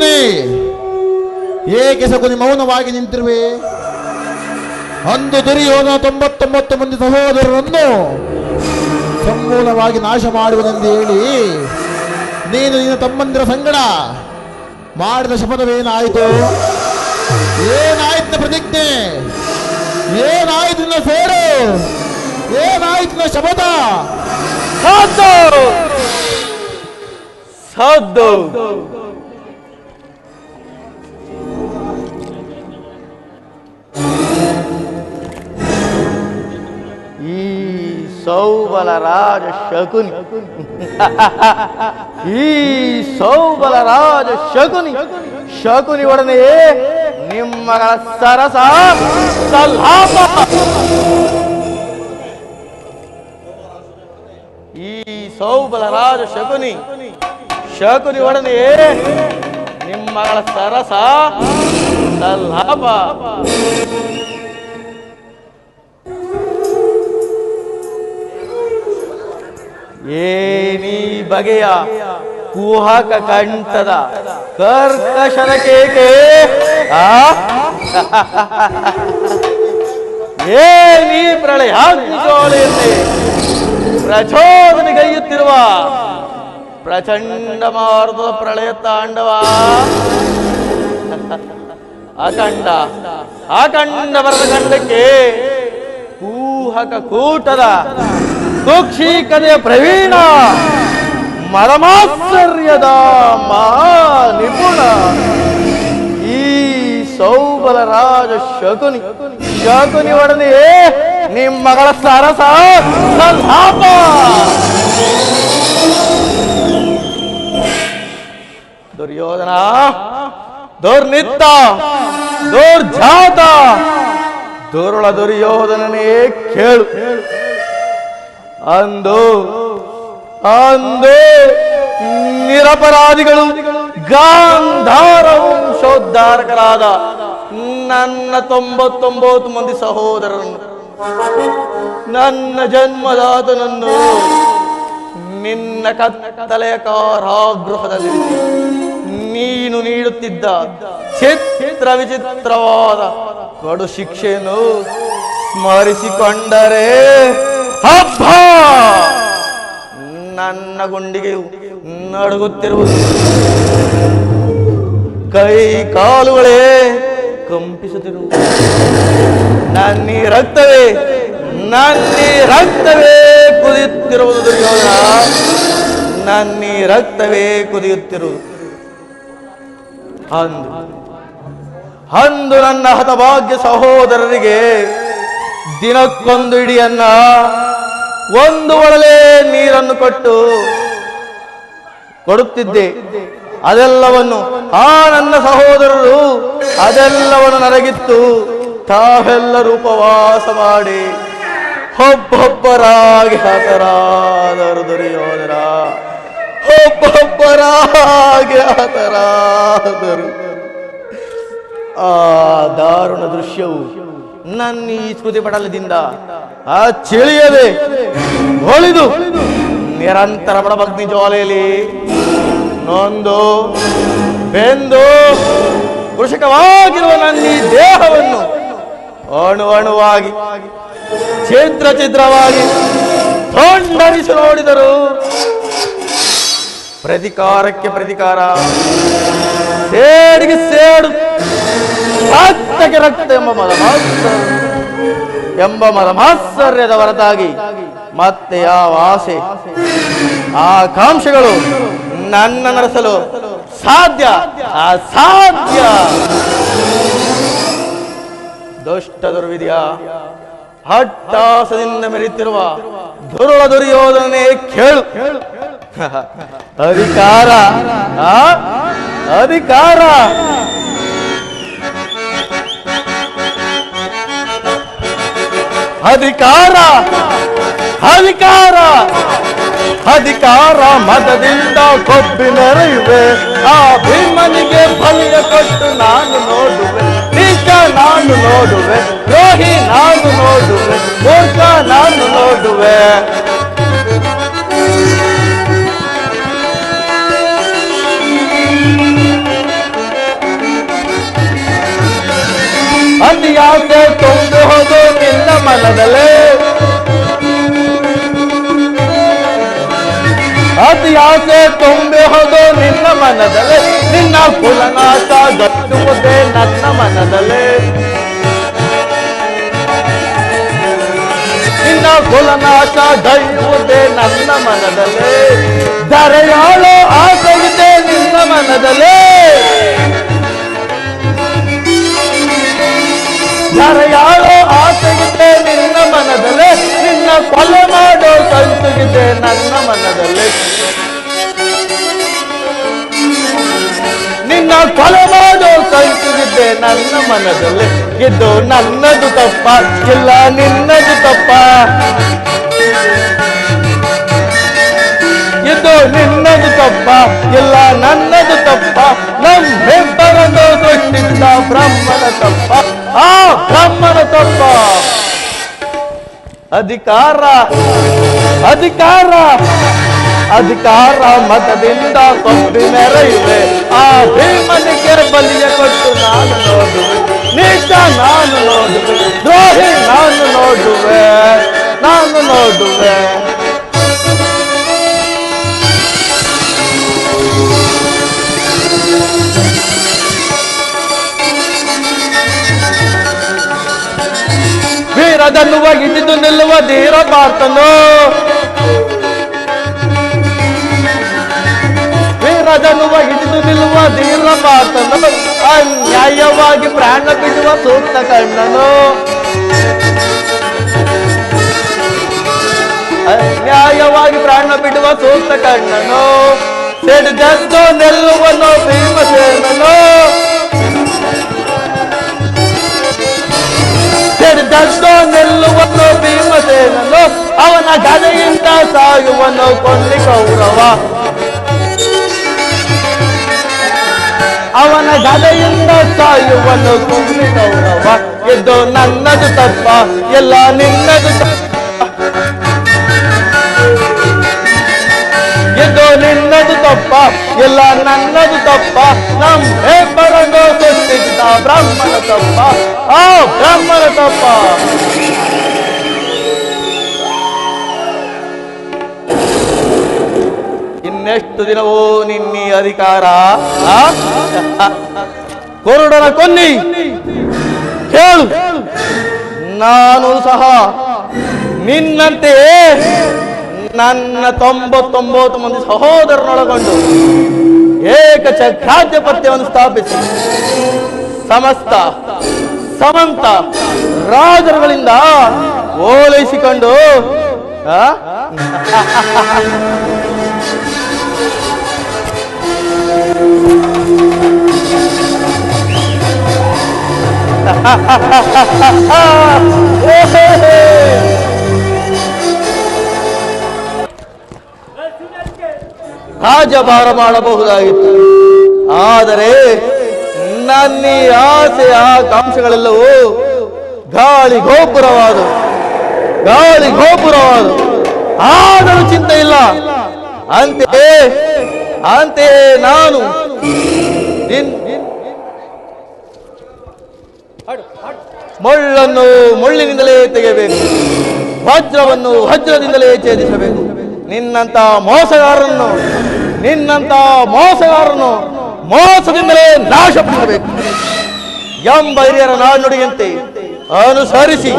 ಶಕುನಿ, ಏಕೆ ಶಕುನಿ ಮೌನವಾಗಿ ನಿಂತಿರುವೆ? ಅಂದು ದುರ್ಯೋಧನ 99 ಮಂದಿ ಸಹೋದರರನ್ನು ಸಮೂಲವಾಗಿ ನಾಶ ಮಾಡುವುದೆಂದು ಹೇಳಿ ನೀನು ನಿನ್ನ ತಮ್ಮಂದಿರ ಸಂಗಡ ಮಾಡಿದ ಶಪಥವೇನಾಯಿತು? ಏನಾಯ್ತು ಪ್ರತಿಜ್ಞೆ? ಏನಾಯ್ತು ನಿನ್ನ ಸೇಡು? ಏನಾಯ್ತು ನಿನ್ನ ಶಪಥ? ಸಾಧ್ಯ ಈ ಸೌಬಲ ರಾಜ ಶಕುನಿ ಈ ಸೌಬಲ ರಾಜ ಶಕುನಿ ಒಡನೆಯೇ ನಿಮ್ಮಗಳ ಸರಸ ಸಲ್ಲಾಪ. ಈ ಸೌಬಲ ರಾಜ ಶಕುನಿ ಒಡನೆಯೇ ನಿಮ್ಮಗಳ ಸರಸ ಸಲ್ಲಾಪ. ಏನೀ ಬಗೆಯ ಕುಹಕ ಕಂಠದ ಕರ್ಕಶನ ಕೇಕೆ? ಏನೀ ಪ್ರಳಯಾಗ್ನಿಜ್ವಾಲೆಯಂತೆ ಪ್ರಚೋದನೆಗೈಯುತ್ತಿರುವ ಪ್ರಚಂಡ ಮಾರುತದ ಪ್ರಳಯ ತಾಂಡವ. ಅಖಂಡ ಬರದ ಖಂಡಕ್ಕೆ ಕುಹಕ ಕೂಟದ ಕುಕ್ಷಿಕತೆಯ ಪ್ರವೀಣ ಮರಮಾಶ್ಚರ್ಯದ ನಿಪುಣ ಈ ಸೌಬಲ ರಾಜ ಶಕುನಿ ಒಡನೆಯೇ ನಿಮ್ಮಗಳ ಸರಸ ಸಲ್ಲಾಪ. ದುರ್ಯೋಧನ, ದುರ್ನಿತ್ತ, ದುರ್ಜಾತ, ದುರುಳ ದುರ್ಯೋಧನನೇ ಕೇಳು. ಅಂದು ನಿರಪರಾಧಿಗಳು ಗಾಂಧಾರ ವಂಶೋದ್ಧಾರಕರಾದ ನನ್ನ 99 ಮಂದಿ ಸಹೋದರರನ್ನು, ನನ್ನ ಜನ್ಮದಾತನನ್ನು ನಿನ್ನ ಕತ್ತಲೆಯ ಕಾರಾಗೃಹದಲ್ಲಿ ನೀನು ನೀಡುತ್ತಿದ್ದ ಚಿತ್ರ ವಿಚಿತ್ರವಾದ ಕಡು ಶಿಕ್ಷೆಯನ್ನು ಸ್ಮರಿಸಿಕೊಂಡರೆ ಹಬ್ಬ ನನ್ನ ಗುಂಡಿಗೆಯು ನಡುಗುತ್ತಿರುವುದು. ಕೈ ಕಾಲುಗಳೇ ಕಂಪಿಸುತ್ತಿರುವುದು. ನನ್ನೀ ರಕ್ತವೇ ಕುದಿಯುತ್ತಿರುವುದು ದುರ್ಯೋಧನ. ನನ್ನೀ ರಕ್ತವೇ ಕುದಿಯುತ್ತಿರುವುದು. ಅಂದು ನನ್ನ ಹತಭಾಗ್ಯ ಸಹೋದರರಿಗೆ ದಿನಕ್ಕೊಂದು ಇಡಿಯನ್ನ, ಒಂದು ಒಳಲೆ ನೀರನ್ನು ಕೊಡುತ್ತಿದ್ದೆ. ಅದೆಲ್ಲವನ್ನು ನನ್ನ ಸಹೋದರರು ಅದೆಲ್ಲವನ್ನು ನರಗಿತ್ತು ತಾವೆಲ್ಲರೂ ಉಪವಾಸ ಮಾಡಿ ಒಬ್ಬೊಬ್ಬರಾಗಿ ಹತರಾದರು ದುರ್ಯೋಧನ. ಒಬ್ಬೊಬ್ಬರಾಗಿ ಹತರಾದರು. ಆ ದಾರುಣ ದೃಶ್ಯವು ನನ್ನ ಈ ಸ್ಮೃತಿ ಪಟಲದಿಂದ ಆ ಚಿಳಿಯದೆ ಹೊಳಿದು ನಿರಂತರ ಬಡಬಗ್ನಿ ಜ್ವಾಲೆಯಲ್ಲಿ ನೊಂದು ಬೆಂದು ಕೃಷಿಕವಾಗಿರುವ ನನ್ನ ಈ ದೇಹವನ್ನು ಅಣುವಾಗಿ ಛಿದ್ರವಾಗಿ ತೊಂಡರಿಸಿ ನೋಡಿದರು. ಪ್ರತಿಕಾರಕ್ಕೆ ಪ್ರತಿಕಾರ, ಸೇಡಿಗೆ ಸೇಡು, ರಕ್ತಕ್ಕೆ ರಕ್ತ ಎಂಬ ಮದಮಾತ್ಸರ್ಯದ ಹೊರತಾಗಿ ಮತ್ತೆ ಯಾವ ಆಸೆ ಆಕಾಂಕ್ಷೆಗಳು ನನ್ನ ನಡೆಸಲು ಸಾಧ್ಯ ಅಸಾಧ್ಯ. ದುಷ್ಟ ದುರ್ವಿಧಿಯ ಹಟ್ಟಾಸದಿಂದ ಮೆರೆಯುತ್ತಿರುವ ದುರುಳ ದುರ್ಯೋಧನೇ ಕೇಳು. ಅಧಿಕಾರ ಅಧಿಕಾರ ಅಧಿಕಾರ ಅಧಿಕಾರ ಅಧಿಕಾರ ಮತದಿಂದ ಕೊಬ್ಬಿ ಮೆರೆಯುವೆ. ಆ ಭೀಮನಿಗೆ ಬಲಿಯ ಕೊಟ್ಟು ನಾನು ನೋಡುವೆ. ನಿಜ ನಾನು ನೋಡುವೆ, ದ್ರೋಹಿ ನಾನು ನೋಡುವೆ, ಮೂರ್ಖ ನಾನು ನೋಡುವೆ. ಆಸೆ ತುಂಬಿ ಹೋದು ನಿನ್ನ ಮನದಲ್ಲಿ, ಅತಿ ಆಸೆ ತುಂಬಿ ಹೋದು ನಿನ್ನ ಮನದಲ್ಲಿ, ನಿನ್ನ ಕುಲನಾಶ ದಟ್ಟುವುದೇ ನನ್ನ ಮನದಲ್ಲಿ, ನಿನ್ನ ಕುಲನಾಶ ದೈಯುವುದೇ ನನ್ನ ಮನದಲ್ಲಿ, ಧರೆಯಾಳೋ ಆಸೆಯಿದೆ ನಿನ್ನ ಮನದಲ್ಲಿ, ಧರೆಯಾಳೋ ಆಸೆಯಿದೆ ನಿನ್ನ ಮನದಲ್ಲಿ, ನಿನ್ನ ಕೊಲೆ ಮಾಡೋ ಸಂಚುಗಿದೆ ನನ್ನ ಮನದಲ್ಲಿ, ನಿನ್ನ ಕೊಲೆ ಮಾಡೋ ಸಂಚುಗಿದೆ ನನ್ನ ಮನದಲ್ಲಿ. ಇದು ನನ್ನದು ತಪ್ಪ ಇಲ್ಲ ನಿನ್ನದು ತಪ್ಪ, ಇದು ನಿನ್ನದು ತಪ್ಪ ಇಲ್ಲ ನನ್ನದು ತಪ್ಪ, ನಮ್ಮಿಬ್ಬರನ್ನು ಸೃಷ್ಟಿಸಿದ ಬ್ರಹ್ಮನ ತಪ್ಪ, ಆ ಬ್ರಹ್ಮನ ತಪ್ಪ. ಅಧಿಕಾರ ಅಧಿಕಾರ ಅಧಿಕಾರ ಮತದಿಂದ ಕೊಬ್ಬಿ ಮೆರೆಯುವೆ, ಆ ಭೀಮನಿಗೆ ಬಲಿಯ ಕೊಟ್ಟು ನಾನು ನೋಡುವೆ, ನೀಚ ನಾನು ನೋಡುವೆ, ದ್ರೋಹಿ ನಾನು ನೋಡುವೆ, ನಾನು ನೋಡುವೆ. ವೀರದನ್ನುವ ಹಿಡಿದು ನಿಲ್ಲುವ ಧೀರ ಪಾರ್ಥನು, ವೀರದನ್ನುವ ಹಿಡಿದು ನಿಲ್ಲುವ ಧೀರ ಪಾರ್ಥನು, ಅನ್ಯಾಯವಾಗಿ ಪ್ರಾಣ ಬಿಡುವ ಸೂಕ್ತ ಕಣ್ಣನು, ಅನ್ಯಾಯವಾಗಿ ಪ್ರಾಣ ಬಿಡುವ ಸೂಕ್ತ ಕಣ್ಣನು, ಸಿಡಿದೆದ್ದು ನಿಲ್ಲುವನು ಭೀಮಸೇನನು, ಸಿಡಿದೆದ್ದು ನಿಲ್ಲುವನು ಭೀಮಸೇನನು, ಅವನ ಗದೆಯಿಂದ ಸಾಯುವನು ಕೊಲ್ಲಿ ಕೌರವ, ಅವನ ಗದೆಯಿಂದ ಸಾಯುವನು ಕೊಲ್ಲಿ ಕೌರವ. ಇದು ನನ್ನದು ತಪ್ಪ ಎಲ್ಲ ನಿನ್ನದು ತಪ್ಪ, ಇದು ನಿನ್ನದು ತಪ್ಪ ಎಲ್ಲ ನನ್ನದು ತಪ್ಪ, ನಮ್ಮಿಬ್ಬರನ್ನು ಸೃಷ್ಟಿಸಿದ ಬ್ರಹ್ಮನ ತಪ್ಪ, ಆ ಬ್ರಹ್ಮನ ತಪ್ಪ. ಇನ್ನೆಷ್ಟು ದಿನವೋ ನಿನ್ನಿ ಅಧಿಕಾರ, ಕುರುಡನ ಕೊನ್ನಿ ಕೇಳು, ನಾನು ಸಹ ನಿನ್ನಂತೆಯೇ ನನ್ನ 99 ಮಂದಿ ಸಹೋದರನೊಳಗೊಂಡು ಏಕಚಕ್ರಾಧಿಪತ್ಯವನ್ನು ಸ್ಥಾಪಿಸಿ ಸಮಸ್ತ ಸಮಂತ ರಾಜರುಗಳಿಂದ ಓಲೈಸಿಕೊಂಡು ರಾಜಭಾರ ಮಾಡಬಹುದಾಗಿತ್ತು. ಆದರೆ ನನ್ನ ಈ ಆಸೆ ಆಕಾಂಕ್ಷೆಗಳೆಲ್ಲವೂ ಗಾಳಿ ಗೋಪುರವಾದವು, ಗಾಳಿ ಗೋಪುರವಾದವು. ಆದರೂ ಚಿಂತೆ ಇಲ್ಲ. ಅಂತೆಯೇ ನಾನು ಮುಳ್ಳನ್ನು ಮುಳ್ಳಿನಿಂದಲೇ ತೆಗೆಯಬೇಕು, ವಜ್ರವನ್ನು ವಜ್ರದಿಂದಲೇ ಛೇದಿಸಬೇಕು. ನಿನ್ನಂತ ಮೋಸಗಾರನ್ನು ಮೋಸದಿಂದಲೇ ನಾಶಪಡಿಸಬೇಕು ಎಂಬ ಹಿರಿಯರ ನಾಣ್ಣುಡಿಯಂತೆ ಅನುಸರಿಸಿ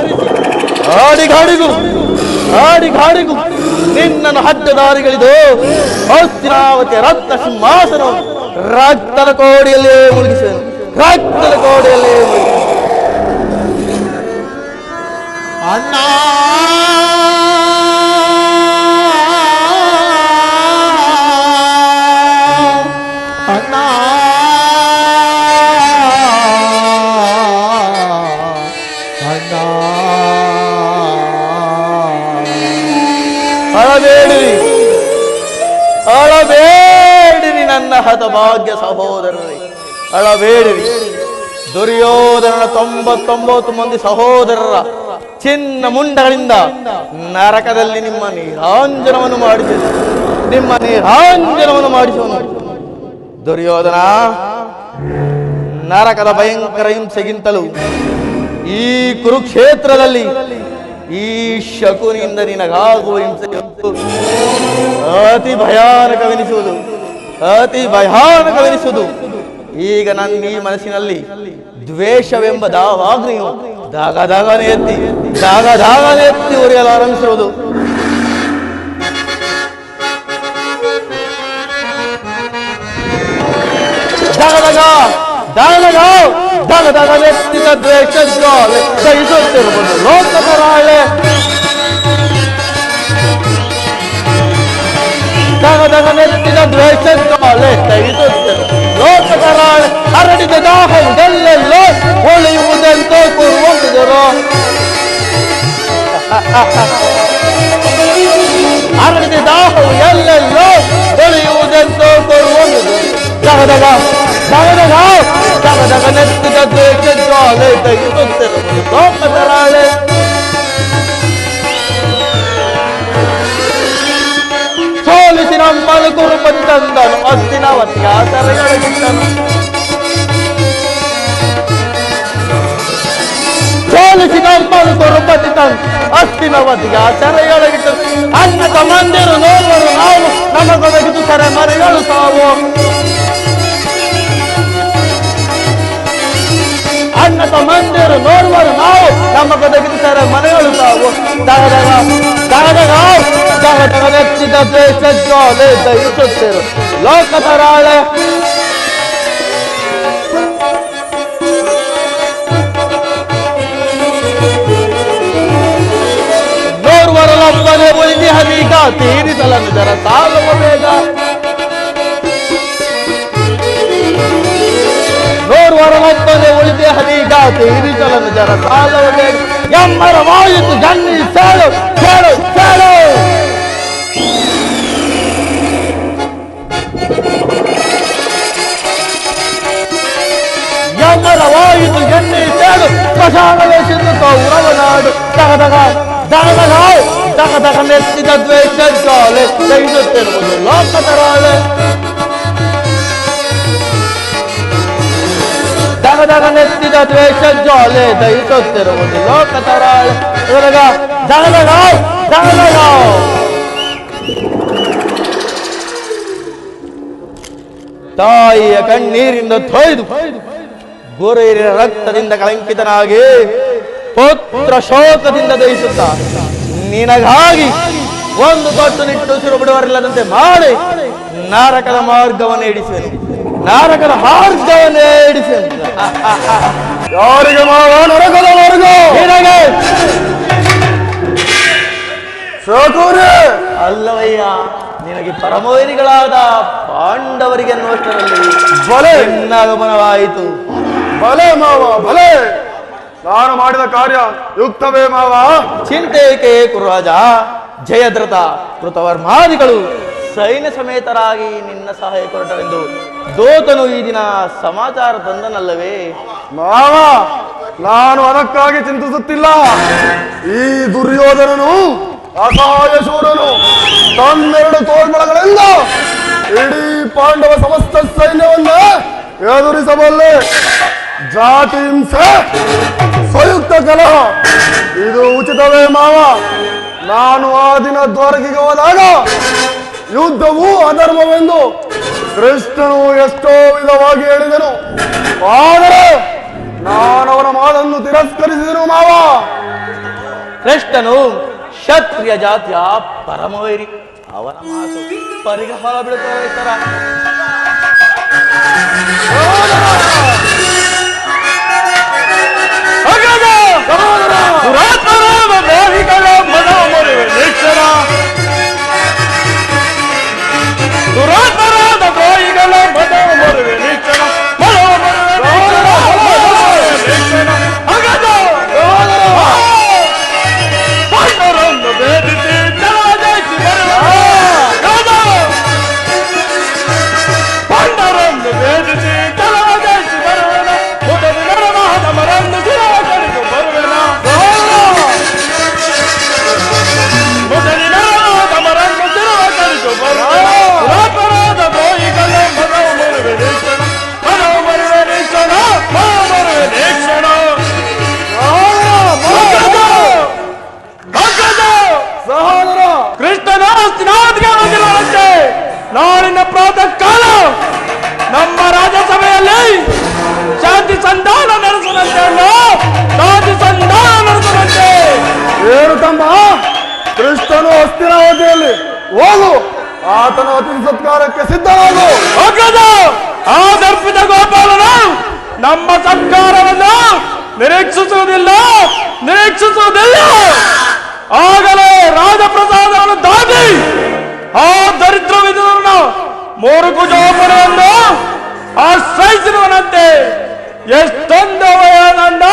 ಆಡಿಗಾಡಿಗೂ ನಿನ್ನನ್ನು ಹಡ್ಡದಾರಿಗಳಿದು ಹಸ್ತಿನಾವತಿಯ ರತ್ನ ಸಿಂಹಾಸನ ರಕ್ತದ ಕೋಡಿಯಲ್ಲೇ ಮುಳುಗಿಸುವೆನು, ರಕ್ತದ ಕೋಡಿಯಲ್ಲೇ ಮುಳುಗಿಸುವೆನು. ಅಣ್ಣ ಅಣ್ಣ ಅಣ್ಣ ಅಳಬೇಡಿರಿ ನನ್ನ ಹತಭಾಗ್ಯ ಸಹೋದರರೇ, ಅಳಬೇಡಿರಿ. ದುರ್ಯೋಧನನ 99 ಮಂದಿ ಸಹೋದರರ ಚಿನ್ನ ಮುಂಡಗಳಿಂದ ನರಕದಲ್ಲಿ ನಿಮ್ಮ ನೀರಾಂಜನವನ್ನು ಮಾಡಿಸುವನು. ದುರ್ಯೋಧನ, ನರಕದ ಭಯಂಕರ ಹಿಂಸೆಗಿಂತಲೂ ಈ ಕುರುಕ್ಷೇತ್ರದಲ್ಲಿ ಈ ಶಕುನಿಯಿಂದ ನಿನಗಾಗುವ ಹಿಂಸೆಯಂತೂ ಅತಿ ಭಯಾನಕವೆನಿಸುವುದು, ಅತಿ ಭಯಾನಕವೆನಿಸುವುದು. ಈಗ ನನ್ನ ಈ ಮನಸ್ಸಿನಲ್ಲಿ ದ್ವೇಷವೆಂಬ ದಾವಾಗ್ನಿಯು ದಾಗದಾಗನೆ ಎತ್ತಿ ಉರಿಯಲು ಆರಂಭಿಸಿರುವುದು. ದಗದಗನೆತ್ತಿದ ದ್ವೇಷ ಜ್ವಾಲೆ ದಹಿಸುತ್ತಿರುವುದು ಲೋಕಪರಾಳೆ. ದಗದಗನೆತ್ತಿದ ದ್ವೇಷ ಜ್ವಾಲೆ ದಹಿಸುತ್ತಿರುವುದು ಲೋಕಪರಾಳೆ. ಹರಡಿದ ದಾಹವು ಎಲ್ಲೆಲ್ಲೋ ಉಳಿಯುವುದೆಂತೋ ಕೂರುವಂತಿದರು. ಹರಡಿದ ದಾಹವು ಎಲ್ಲೆಲ್ಲೋ ಉಳಿಯುವುದೆಂತೋ ಕೂರುವಂತಿದರು. ದಗದಗನೆತ್ತಿದ ದ್ವೇಷ ಜ್ವಾಲೆ ದಹಿಸುತ್ತಿರುವುದು ಲೋಕಪರಾಳೆ. ಸೋಲಿಸಿ ನಮ್ಮನ್ನು ಕುರುಪತಿ ತಂದನು ಅಸ್ತಿನವತಿಯ ಸೆರೆಯೊಳಗಿಟ್ಟನು. ಸೋಲಿಸಿ ನಮ್ಮನ್ನು ಕುರುಪತಿ ತಂದು ಅಸ್ತಿನವತಿಯ ಸೆರೆಯೊಳಗಿಟ್ಟನು. ಅನ್ನ ತಮ್ಮಂದಿರು ನೋಡುವರು ನಾವು, ನಮಗೊದಗಿದು ಸೆರೆ ಮರೆಗಳು ಸಾವು. ಅನ್ನ ತಮ್ಮಂದಿರು ನೋಡುವರು ನಾವು, ನಮಗೊದಗಿದು ಸೆರೆ ಮರೆಗಳು ಸಾವು. ದಗದಗನೆತ್ತಿದ ದ್ವೇಷ ಜ್ವಾಲೆ ದಹಿಸುತ್ತಿರು ಲೋಕಪರಾಳೆ. ನೋರ್ವರಲೊಬ್ಬನೇ ಉಳಿದಿ ಹದೀಗ ತೀರಿಸಲನ್ನು ಜರ ಸಾಗುವ ಬೇಗ. ನೋರ್ವರಲೊಬ್ಬನೇ ಉಳಿದಿ ಹದೀಗ ತೀರಿಸಲನ್ನು ಜರ ಸಾಗುವ ಬೇಗ. ಎಮ್ಮರವಾಯಿತು ಜನ್ನಿ ಸೇಳು ಸೇಳು ಸೇಳು. ಎಮ್ಮರವಾಯಿತು ಜನ್ನಿ ಸೇಳು ಸ್ಮಶಾನವೇ ಸಿದ್ದು ಕೌರವನಾಡು. ದಗದಗನೆತ್ತಿದ ದ್ವೇಷ ಜ್ವಾಲೆ ದಹಿಸುತ್ತಿರುವುದು ಲೋಕಪರಾಳೆ. ದಗದಗನೆತ್ತಿದ ದ್ವೇಷ ಜ್ವಾಲೆ ದಹಿಸುತ್ತಿರುವುದು ಲೋಕಪರಾಳೆ. ತಾಯಿಯ ಕಣ್ಣೀರಿಂದ ತೊಯ್ದು ಗುರುಹಿರಿಯರ ರಕ್ತದಿಂದ ಕಳಂಕಿತನಾಗಿ ಪುತ್ರ ಶೋಕದಿಂದ ದಹಿಸುತ್ತ ನಿನಗಾಗಿ ಒಂದು ತೊಟ್ಟು ನಿಟ್ಟುಸಿರು ಬಿಡುವರಿಲ್ಲದಂತೆ ಮಾಡಿ ನರಕದ ಮಾರ್ಗವನ್ನು ಹಿಡಿಸುವೆನು, ನರಕದ ಮಾರ್ಗವನ್ನೇ ಹಿಡಿಸುವೆನು. ಯಾರಿಗೆ ಮಾವ ನರಕದ ಮಾರ್ಗ? ನಿನಗೆ ಶಕುನಿ ಅಲ್ಲವಯ್ಯ, ನಿನಗೆ ಪರಮವೈರಿಗಳಾದ ಪಾಂಡವರಿಗೆ ಅನ್ನುವಷ್ಟರಲ್ಲಿ ಬಲೆ ಆಗಮನವಾಯಿತು. ಬಲೆ ಮಾವ ಬಲೆ, ನಾನು ಮಾಡಿದ ಕಾರ್ಯ ಯುಕ್ತವೇ ಮಾವ? ಚಿಂತೆಯೇಕೆ ಕುರುರಾಜ? ಜಯದ್ರಥ ಕೃತವರ್ಮಾದಿಗಳು ಸೈನ್ಯ ಸಮೇತರಾಗಿ ನಿನ್ನ ಸಹಾಯ ಕೊರಟರೆಂದು ದೂತನು ಈ ದಿನ ಸಮಾಚಾರ ತಂದನಲ್ಲವೇ? ಮಾವ, ನಾನು ಅದಕ್ಕಾಗಿ ಚಿಂತಿಸುತ್ತಿಲ್ಲ. ಈ ದುರ್ಯೋಧನನು ಅಸಹಾಯ ಶೂರನು ತನ್ನೆರಡು ತೋಳ್ಬಳಗಳಿಂದ ಇಡೀ ಪಾಂಡವ ಸಮಸ್ತ ಸೈನ್ಯವನ್ನ ಎದುರಿಸಬಲ್ಲೆ. ಜಾತಿ ಹಿಂಸೆ, ಸಂಯುಕ್ತ ಕಲಹ, ಇದು ಉಚಿತವೇ ಮಾವ? ನಾನು ಆ ದಿನ ದ್ವಾರಕೆಗೆ ಹೋದಾಗ ಯುದ್ಧವು ಅಧರ್ಮವೆಂದು ಕೃಷ್ಣನು ಎಷ್ಟೋ ವಿಧವಾಗಿ ಹೇಳಿದನು. ಆದರೆ ನಾನು ಅವನ ಮಾತನ್ನು ತಿರಸ್ಕರಿಸಿದನು ಮಾವ. ಕೃಷ್ಣನು ಕ್ಷತ್ರಿಯ ಜಾತಿಯ ಪರಮವೈರಿ, ಅವನ ಮಾತು ಪರಿಗಫಲ ಬೀಳುತ್ತದೆ. ದುರಾತ್ಮರಾದ ದ್ರೋಹಿಗಳ ಮದ ಮರುವೆ ನಿಚ್ಚನ ಪಾಂಡವರನ್ನು ಭೇದಿಸಿ ಜಲಜಯಿಸಿ ಪಾಂಡವರನ್ನು ಭೇದಿಸಿ ಜಲಜಯಿಸಿ ಬರುವೆನ ಮುದಲಿನರ ಮಹಾದಮರನ್ನು ಗಿರಾಕರಿದು ಬರುವೆನ ಮುದಲಿನರ ಪ್ರಾತಃ ಕಾಲ ನಮ್ಮ ರಾಜ್ಯಸಭೆಯಲ್ಲಿ ಶಾಂತಿ ಸಂಧಾನ ನಡೆಸುವಂತೆ ಶಾಂತಿ ಸಂಧಾನ ನಡೆಸುವಂತೆ. ಏನು ತಮ್ಮ, ಕೃಷ್ಣನು ಹಸ್ತಿನಾವತಿಯಲ್ಲಿ ಹೋಗು, ಆತನ ಅತಿಥಿ ಸತ್ಕಾರಕ್ಕೆ ಸಿದ್ಧನಾಗು. ಆ ದರ್ಪಿತ ಗೋಪಾಲನು ನಮ್ಮ ಸರ್ಕಾರವನ್ನು ನಿರೀಕ್ಷಿಸುವುದಿಲ್ಲ. ಆಗಲೇ ರಾಜಪ್ರಸಾದವನ್ನು ದಾಟಿ ಆ ದರಿದ್ರ ವಿಧವನ್ನು ಮೂರು ಕುಜೋಪನೆಯನ್ನು ಆಶ್ರಯಿಸಿರುವನಂತೆ. ಎಷ್ಟೊಂದು ಅವಯನನ್ನ,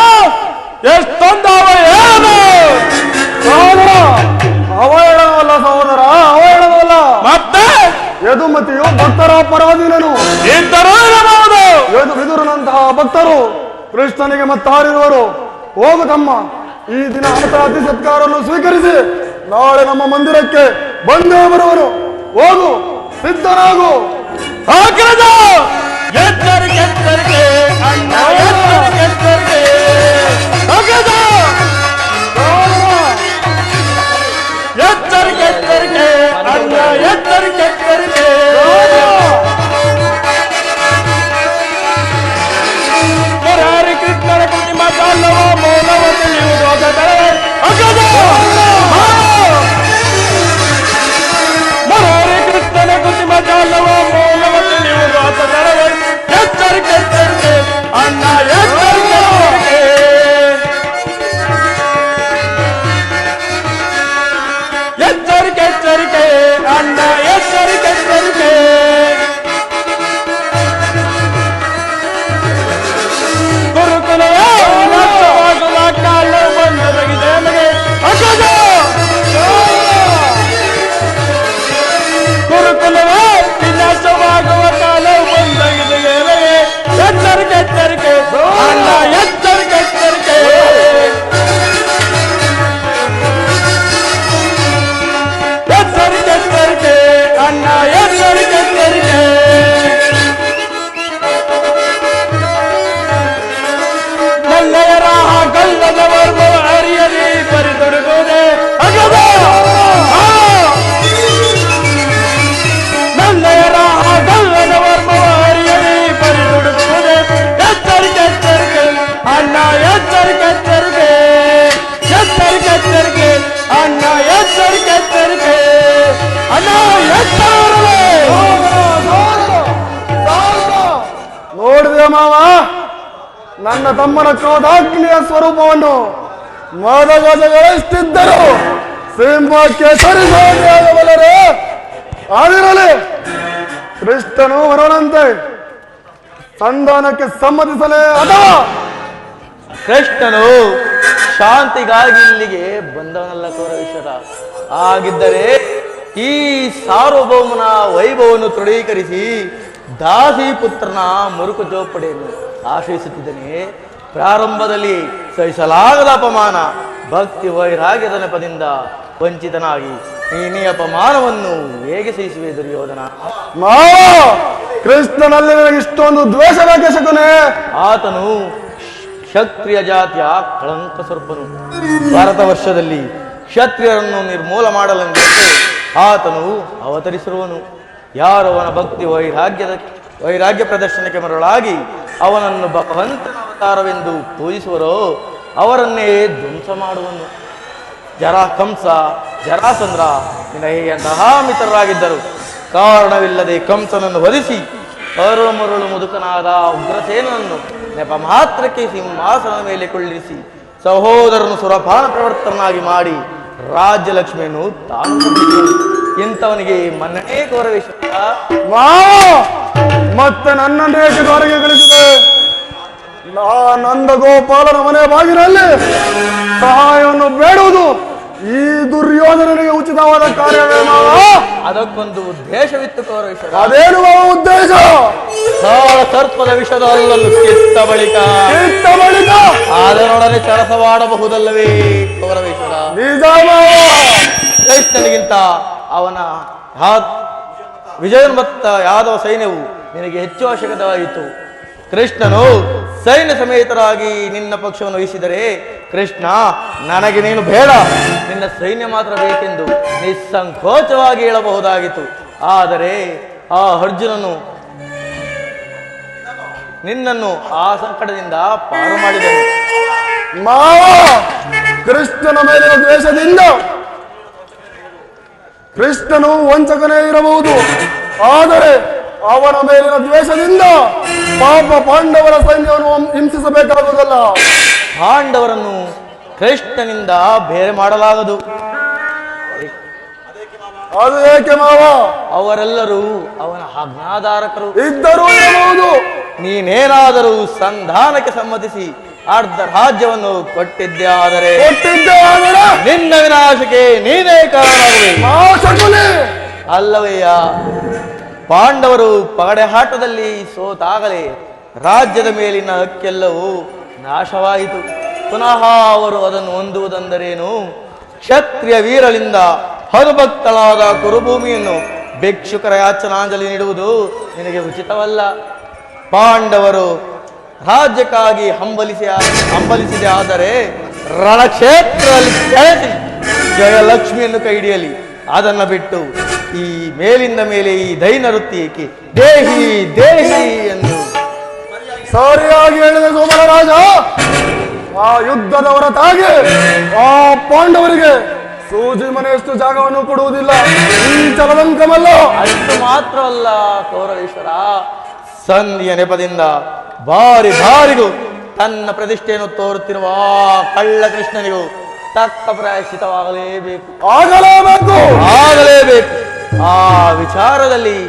ಎಷ್ಟೊಂದು ಅವಯನ. ಅವಹೇಳನವಲ್ಲ ಸಹೋದರ, ಅವಹೇಳನವಲ್ಲ. ಮತ್ತೆ ಯದುಮತಿಯು ಭಕ್ತರ ಪರಾಧೀನನು. ಇದ್ದರೂ ಇರಬಹುದು. ವಿದುರನಂತಹ ಭಕ್ತರು ಕೃಷ್ಣನಿಗೆ ಮತ್ತಾರಿರುವರು. ಹೋಗು ತಮ್ಮ, ಈ ದಿನ ಆತ ಅತಿ ಸತ್ಕಾರವನ್ನು ಸ್ವೀಕರಿಸಿ ನಾಳೆ ನಮ್ಮ ಮಂದಿರಕ್ಕೆ ಬಂದೇ ಬರುವರು. ಹೋಗು, ಸಿದ್ಧನಾಗು. ಎಚ್ಚರಿಕೆ ಅಣ್ಣ, ಎಚ್ಚರಿಕೆ. ಎಚ್ಚರಿಕೆ ಅಣ್ಣ, ಎಚ್ಚರಿಕೆ. ಮುರಾರಿ ಕೃಷ್ಣನ ಕುಟಿ ಮಾತಲ್ಲವ ಮೌನವ ತಿಳಿಯುವುದು ಮುರಾರಿ ಕೃಷ್ಣನ ಕುಟಿ ಮಾತಲ್ಲವ ಮೌನವ ತಿಳಿಯುವುದು ಎಚ್ಚರಿಕೆ ಅಣ್ಣ, ಎಚ್ಚರಿಕೆ. ಎಚ್ಚರಿಕೆ ಅಣ್ಣ, ಎಚ್ಚರಿಕೆ. ಗುರುಕುಲವೇ ನಾಶವಾಗುವ ಕಾಲ ಬಂದೊದಗಿದೆ ನಮಗೆ. ಗುರುಕುಲವೇ ವಿನಾಶವಾಗುವ ಕಾಲ ಬಂದೊದಗಿದೆ ನಮಗೆ. ಎಚ್ಚರಿಕೆ ಅಣ್ಣ, ಎಚ್ಚರಿಕೆ. ಎಚ್ಚರಿಕೆ ಅಣ್ಣ, ಎಚ್ಚರಿಕೆ. ನಲ್ಲೆಯರ ಗಲ್ಲದ ವರ್ಗ ಅರಿಯಲಿ ಪರಿತೊಡಗುವುದೇ ನಲ್ಲೆಯರ ಗಲ್ಲದ ವರ್ಗ ಅರಿಯಲಿ ಪರಿತೊಡಗುವುದೇ. ಎಚ್ಚರಿಕೆ ಅಣ್ಣ, ಎಚ್ಚರಿಕೆ. ಅಣ್ಣ, ಎಚ್ಚರಿಕೆ. ಅಣ್ಣ, ನೋಡಿದೆ ಮಾವ, ನನ್ನ ತಮ್ಮನ ಕ್ರೋಧಾಗ್ನಿಯ ಸ್ವರೂಪವನ್ನು ಮದಗಜಗಳೆಷ್ಟಿದ್ದರು ಸಿಂಹಕ್ಕೆ ಸರಿಸೋದಾಗಬಲ್ಲರೆ. ಆಗಿರಲಿ, ಕೃಷ್ಣನು ಬರೋಣಂತೆ. ಸಂಧಾನಕ್ಕೆ ಸಮ್ಮತಿಸಲೇ ಅಥವಾ ಕೃಷ್ಣನು ಶಾಂತಿಗಾಗಿ ಇಲ್ಲಿಗೆ ಬಂದವನಲ್ಲ ಕೌರವೇಶ್ವರ. ಆಗಿದ್ದರೆ ಈ ಸಾರ್ವಭೌಮನ ವೈಭವವನ್ನು ತೃಢೀಕರಿಸಿ ದಾಸಿ ಪುತ್ರನ ಮುರುಕು ಜೋಪಡೆಯನ್ನು ಆಶ್ರಯಿಸುತ್ತಿದ್ದನೆ. ಪ್ರಾರಂಭದಲ್ಲಿ ಸಹಿಸಲಾಗದ ಅಪಮಾನ, ಭಕ್ತಿ ವೈರಾಗ್ಯದ ನೆಪದಿಂದ ವಂಚಿತನಾಗಿ ನೀನೇ ಅಪಮಾನವನ್ನು ಹೇಗೆ ಸಹಿಸುವೆ ದುರ್ಯೋಧನ? ಕೃಷ್ಣನಲ್ಲಿ ಇಷ್ಟೊಂದು ದ್ವೇಷ ಶಕುನೆ. ಆತನು ಕ್ಷತ್ರಿಯ ಜಾತಿಯ ಕಳಂಕ ಸ್ವರೂಪನು. ಭಾರತ ವರ್ಷದಲ್ಲಿ ಕ್ಷತ್ರಿಯರನ್ನು ನಿರ್ಮೂಲ ಮಾಡಲೆಂದು ಆತನು ಅವತರಿಸಿರುವನು. ಯಾರು ಅವನ ಭಕ್ತಿ ವೈರಾಗ್ಯ ಪ್ರದರ್ಶನಕ್ಕೆ ಮರಳಾಗಿ ಅವನನ್ನು ಭಗವಂತನ ಅವತಾರವೆಂದು ಪೂಜಿಸುವರೋ ಅವರನ್ನೇ ಧ್ವಂಸ ಮಾಡುವನು. ಕಂಸ ಜರಾಸಂದ್ರ ನಿನಗೆಯಂತಹ ಮಿತ್ರರಾಗಿದ್ದರು. ಕಾರಣವಿಲ್ಲದೆ ಕಂಸನನ್ನು ವಧಿಸಿ ಅರುಳು ಮರುಳು ಮುದುಕನಾದ ಉಗ್ರಸೇನನ್ನು ನೆಪ ಮಾತ್ರಕ್ಕೆ ಸಿಂಹಾಸನದ ಮೇಲೆ ಕೊಳ್ಳಿಸಿ ಸಹೋದರನು ಸುರಪಾನ ಪ್ರವರ್ತನಾಗಿ ಮಾಡಿ ರಾಜ್ಯಲಕ್ಷ್ಮಿಯನ್ನು ತಾನು ಇಂಥವನಿಗೆ ಮನ್ನಣೆ ಕೌರವೇಶ್ವರ. ಮತ್ತೆ ನನ್ನನ್ನೇ ಹೊರಗೆ ಕಳಿಸಿದೆ. ನಂದ ಗೋಪಾಲನ ಮನೆ ಬಾಗಿಲಲ್ಲಿ ಸಹಾಯವನ್ನು ಬೇಡುವುದು ಈ ದುರ್ಯೋಧನನಿಗೆ ಉಚಿತವಾದ ಕಾರ್ಯವೇ ಮಾವ. ಅದಕ್ಕೊಂದು ಉದ್ದೇಶವಿತ್ತು ಕೌರವೇಶ್ವರ. ಅದೇನು ಉದ್ದೇಶ? ಸರ್ಪದ ವಿಷದ ಅಲ್ಲನ್ನು ಕಿತ್ತ ಬಳಿಕ ಅದರೊಡನೆ ಸರಸವಾಡಬಹುದಲ್ಲವೇ ಕೌರವೇಶ್ವರ? ನಿಜ. ಕೃಷ್ಣನಿಗಿಂತ ಅವನ ವಿಜಯೋನ್ಮತ್ತ ಯಾದವ ಸೈನ್ಯವು ನಿನಗೆ ಹೆಚ್ಚು ಅವಶ್ಯಕತೆಯಾಯಿತು. ಕೃಷ್ಣನು ಸೈನ್ಯ ಸಮೇತರಾಗಿ ನಿನ್ನ ಪಕ್ಷವನ್ನು ವಹಿಸಿದರೆ ಕೃಷ್ಣ ನನಗೆ ನೀನು ಬೇಡ, ನಿನ್ನ ಸೈನ್ಯ ಮಾತ್ರ ಬೇಕೆಂದು ನಿಸ್ಸಂಕೋಚವಾಗಿ ಹೇಳಬಹುದಾಗಿತ್ತು. ಆದರೆ ಆ ಅರ್ಜುನನು ನಿನ್ನನ್ನು ಆ ಸಂಕಟದಿಂದ ಪಾರು ಮಾಡಿದನು. ಮಾವ ಕೃಷ್ಣನ ಮೇಲಿನ ದ್ವೇಷದಿಂದ ಕೃಷ್ಣನು ವಂಚಕನೇ ಇರಬಹುದು, ಆದರೆ ಅವನ ಮೇಲಿನ ದ್ವೇಷದಿಂದ ಪಾಪ ಪಾಂಡವರ ಸೈನ್ಯವನ್ನು ಹಿಂಸಿಸಬೇಕಾಗುವುದಲ್ಲ. ಪಾಂಡವರನ್ನು ಕೃಷ್ಣನಿಂದ ಬೇರೆ ಮಾಡಲಾಗದು. ಅದು ಏಕೆ ಮಾವ? ಅವರೆಲ್ಲರೂ ಅವನ ಆಜ್ಞಾಧಾರಕರು ಇದ್ದರೂ ಇರಬಹುದು. ನೀನೇನಾದರೂ ಸಂಧಾನಕ್ಕೆ ಸಮ್ಮತಿಸಿ ಅರ್ಧ ರಾಜ್ಯವನ್ನು ಕೊಟ್ಟಿದ್ದೆ ಆದರೆ ನಿನ್ನ ವಿನಾಶಕ್ಕೆ ನೀನೇ ಕಾರಣವಾಗುವೆ. ಅಲ್ಲವಯ್ಯ, ಪಾಂಡವರು ಪಗಡೆ ಆಟದಲ್ಲಿ ಸೋತಾಗಲೇ ರಾಜ್ಯದ ಮೇಲಿನ ಹಕ್ಕೆಲ್ಲವೂ ನಾಶವಾಯಿತು. ಪುನಃ ಅವರು ಅದನ್ನು ಹೊಂದುವುದೆಂದರೇನು? ಕ್ಷತ್ರಿಯ ವೀರರಿಂದ ಹನುಭಕ್ತಳಾದ ಕುರುಭೂಮಿಯನ್ನು ಭಿಕ್ಷುಕರ ಯಾಚನಾಂಜಲಿ ನೀಡುವುದು ನಿನಗೆ ಉಚಿತವಲ್ಲ. ಪಾಂಡವರು ರಾಜ್ಯಕ್ಕಾಗಿ ಹಂಬಲಿಸಿದೆ ಆದರೆ ರಣಕ್ಷೇತ್ರದಲ್ಲಿ ಜಯಲಕ್ಷ್ಮಿಯನ್ನು ಕೈ ಹಿಡಿಯಲಿ. ಅದನ್ನು ಬಿಟ್ಟು ಈ ಮೇಲಿಂದ ಮೇಲೆ ಈ ದೈನ ವೃತ್ತಿ ದೇಹಿ ದೇಹಿ ಎಂದು ಸರಿಯಾಗಿ ಹೇಳಿದೆ ಸೋಮರಾಜ. ಆ ಯುದ್ಧದ ಹೊರತಾಗಿ ಆ ಪಾಂಡವರಿಗೆ ಸೂಜಿ ಮನೆಯಷ್ಟು ಜಾಗವನ್ನು ಕೊಡುವುದಿಲ್ಲ ಈ ಚಲದಂಕಮಲ್ಲ. ಅಷ್ಟು ಮಾತ್ರವಲ್ಲ ಕೌರವೇಶ್ವರ, ಸಂಧಿಯ ನೆಪದಿಂದ ಬಾರಿಗೂ ತನ್ನ ಪ್ರತಿಷ್ಠೆಯನ್ನು ತೋರುತ್ತಿರುವ ಕಳ್ಳ ಕೃಷ್ಣನಿಗೂ ತಕ್ಕ ಪ್ರಾಯಶ್ಚಿತವಾಗಲೇಬೇಕು. ಆಗಲೇಬೇಕು. ಆ ವಿಚಾರದಲ್ಲಿ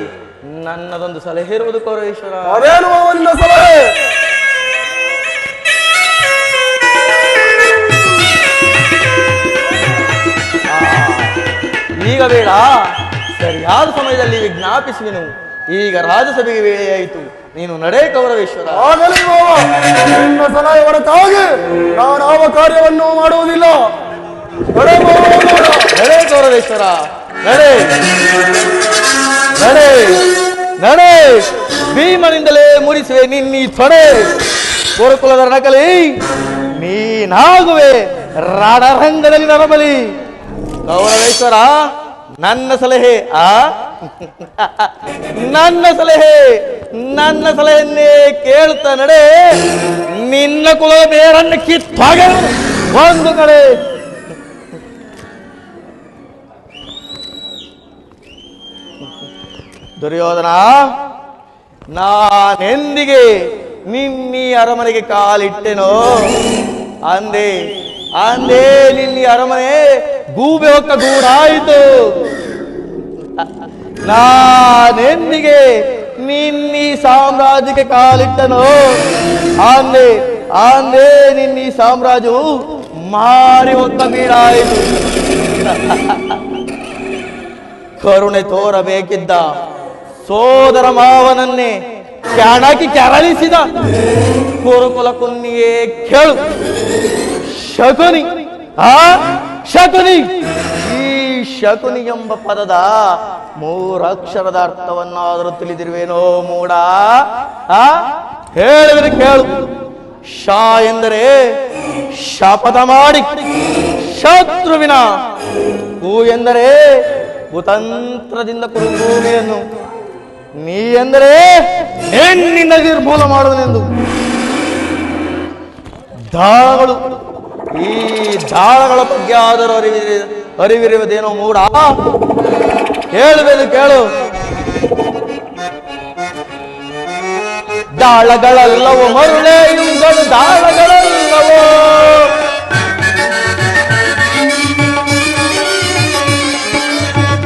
ನನ್ನದೊಂದು ಸಲಹೆ ಇರುವುದು ಕೌರವೇಶ್ವರ. ಅದೇನು ಅವನ ಸಲಹೆ? ಈಗ ಬೇಡ, ಸರಿಯಾದ ಸಮಯದಲ್ಲಿ ವಿಜ್ಞಾಪಿಸುವೆನು. ಈಗ ರಾಜಸಭೆಗೆ ವೇಳೆಯಾಯಿತು, ನೀನು ನಡೆ ಕೌರವೇಶ್ವರ. ಆಗಲಿ ಮಾವ, ನಿನ್ನ ಸಲಹೆ ಹೊರತಾಗಿ ನಾನು ಯಾವ ಕಾರ್ಯವನ್ನು ಮಾಡುವುದಿಲ್ಲ. ನಡೆ ಕೌರವೇಶ್ವರ, ನಡೆ ನಡೆ ನಡೆ. ಭೀಮನಿಂದಲೇ ಮುರಿಸುವೆ ನಿನ್ನೀ ತೊಡೆ. ಕುರುಕುಲದ ನಕಲಿ ನೀನಾಗುವೆ ರಣರಂಗದಲ್ಲಿ ನರಬಲಿ. ಕೌರವೇಶ್ವರ, ನನ್ನ ಸಲಹೆ ನನ್ನ ಸಲಹೆಯನ್ನೇ ಕೇಳ್ತಾ ನಡೆ. ನಿನ್ನ ಕುಲದ ಬೇರನ್ನು ಕಿತ್ತಾಗ ಒಂದು ಕಡೆ. ದುರ್ಯೋಧನ, ನಾನೆಂದಿಗೆ ನಿನ್ನೀ ಅರಮನೆಗೆ ಕಾಲಿಟ್ಟೆನೋ ಅಂದೇ ನಿನ್ನಿ ಅರಮನೆ ಗೂಬೆ ಹೊಕ್ಕ ಗೂಡಾಯಿತು. ನಾನೆಂದಿಗೆ ನಿನ್ನೀ ಸಾಮ್ರಾಜ್ಯಕ್ಕೆ ಕಾಲಿಟ್ಟನೋ ಅಂದೇ ನಿನ್ನೀ ಸಾಮ್ರಾಜ್ಯವು ಮಾರಿ ಹೊಕ್ಕ ಬೀಡಾಯಿತು. ಕರುಣೆ ತೋರಬೇಕಿದ್ದ ಸೋದರ ಮಾವನನ್ನೇ ಕೆರಳಿಸಿದ ಕುರುಕುಲ ಕುನ್ನಿಯೇ ಕೇಳು. ಶಕುನಿ, ಶಕುನಿ, ಈ ಶಕುನಿ ಎಂಬ ಪದದ 3 ಅಕ್ಷರದ ಅರ್ಥವನ್ನಾದರೂ ತಿಳಿದಿರುವೇನೋ ಮೂಡ? ಹೇಳಿದರೆ ಕೇಳು. ಶ ಎಂದರೆ ಶಪಥ ಮಾಡಿ ಶತ್ರುವಿನ, ಕು ಎಂದರೆ ಕುತಂತ್ರದಿಂದ ಕುರುಭೂಮಿಯನ್ನು, ನೀ ಎಂದರೆ ಹೆಣ್ಣಿಂದ ನಿರ್ಮೂಲ ಮಾಡುವನೆಂದು. ದಾಳಗಳು, ಈ ದಾಳಗಳ ಬಗ್ಗೆ ಆದರೂ ಅರಿವಿರುವುದೇನೋ ಮೂಡ? ಹೇಳುವೆನು ಕೇಳು. ದಾಳಗಳಲ್ಲವೋ ಮರುಳೆ ಇವುಗಳು, ದಾಳಗಳಲ್ಲವೋ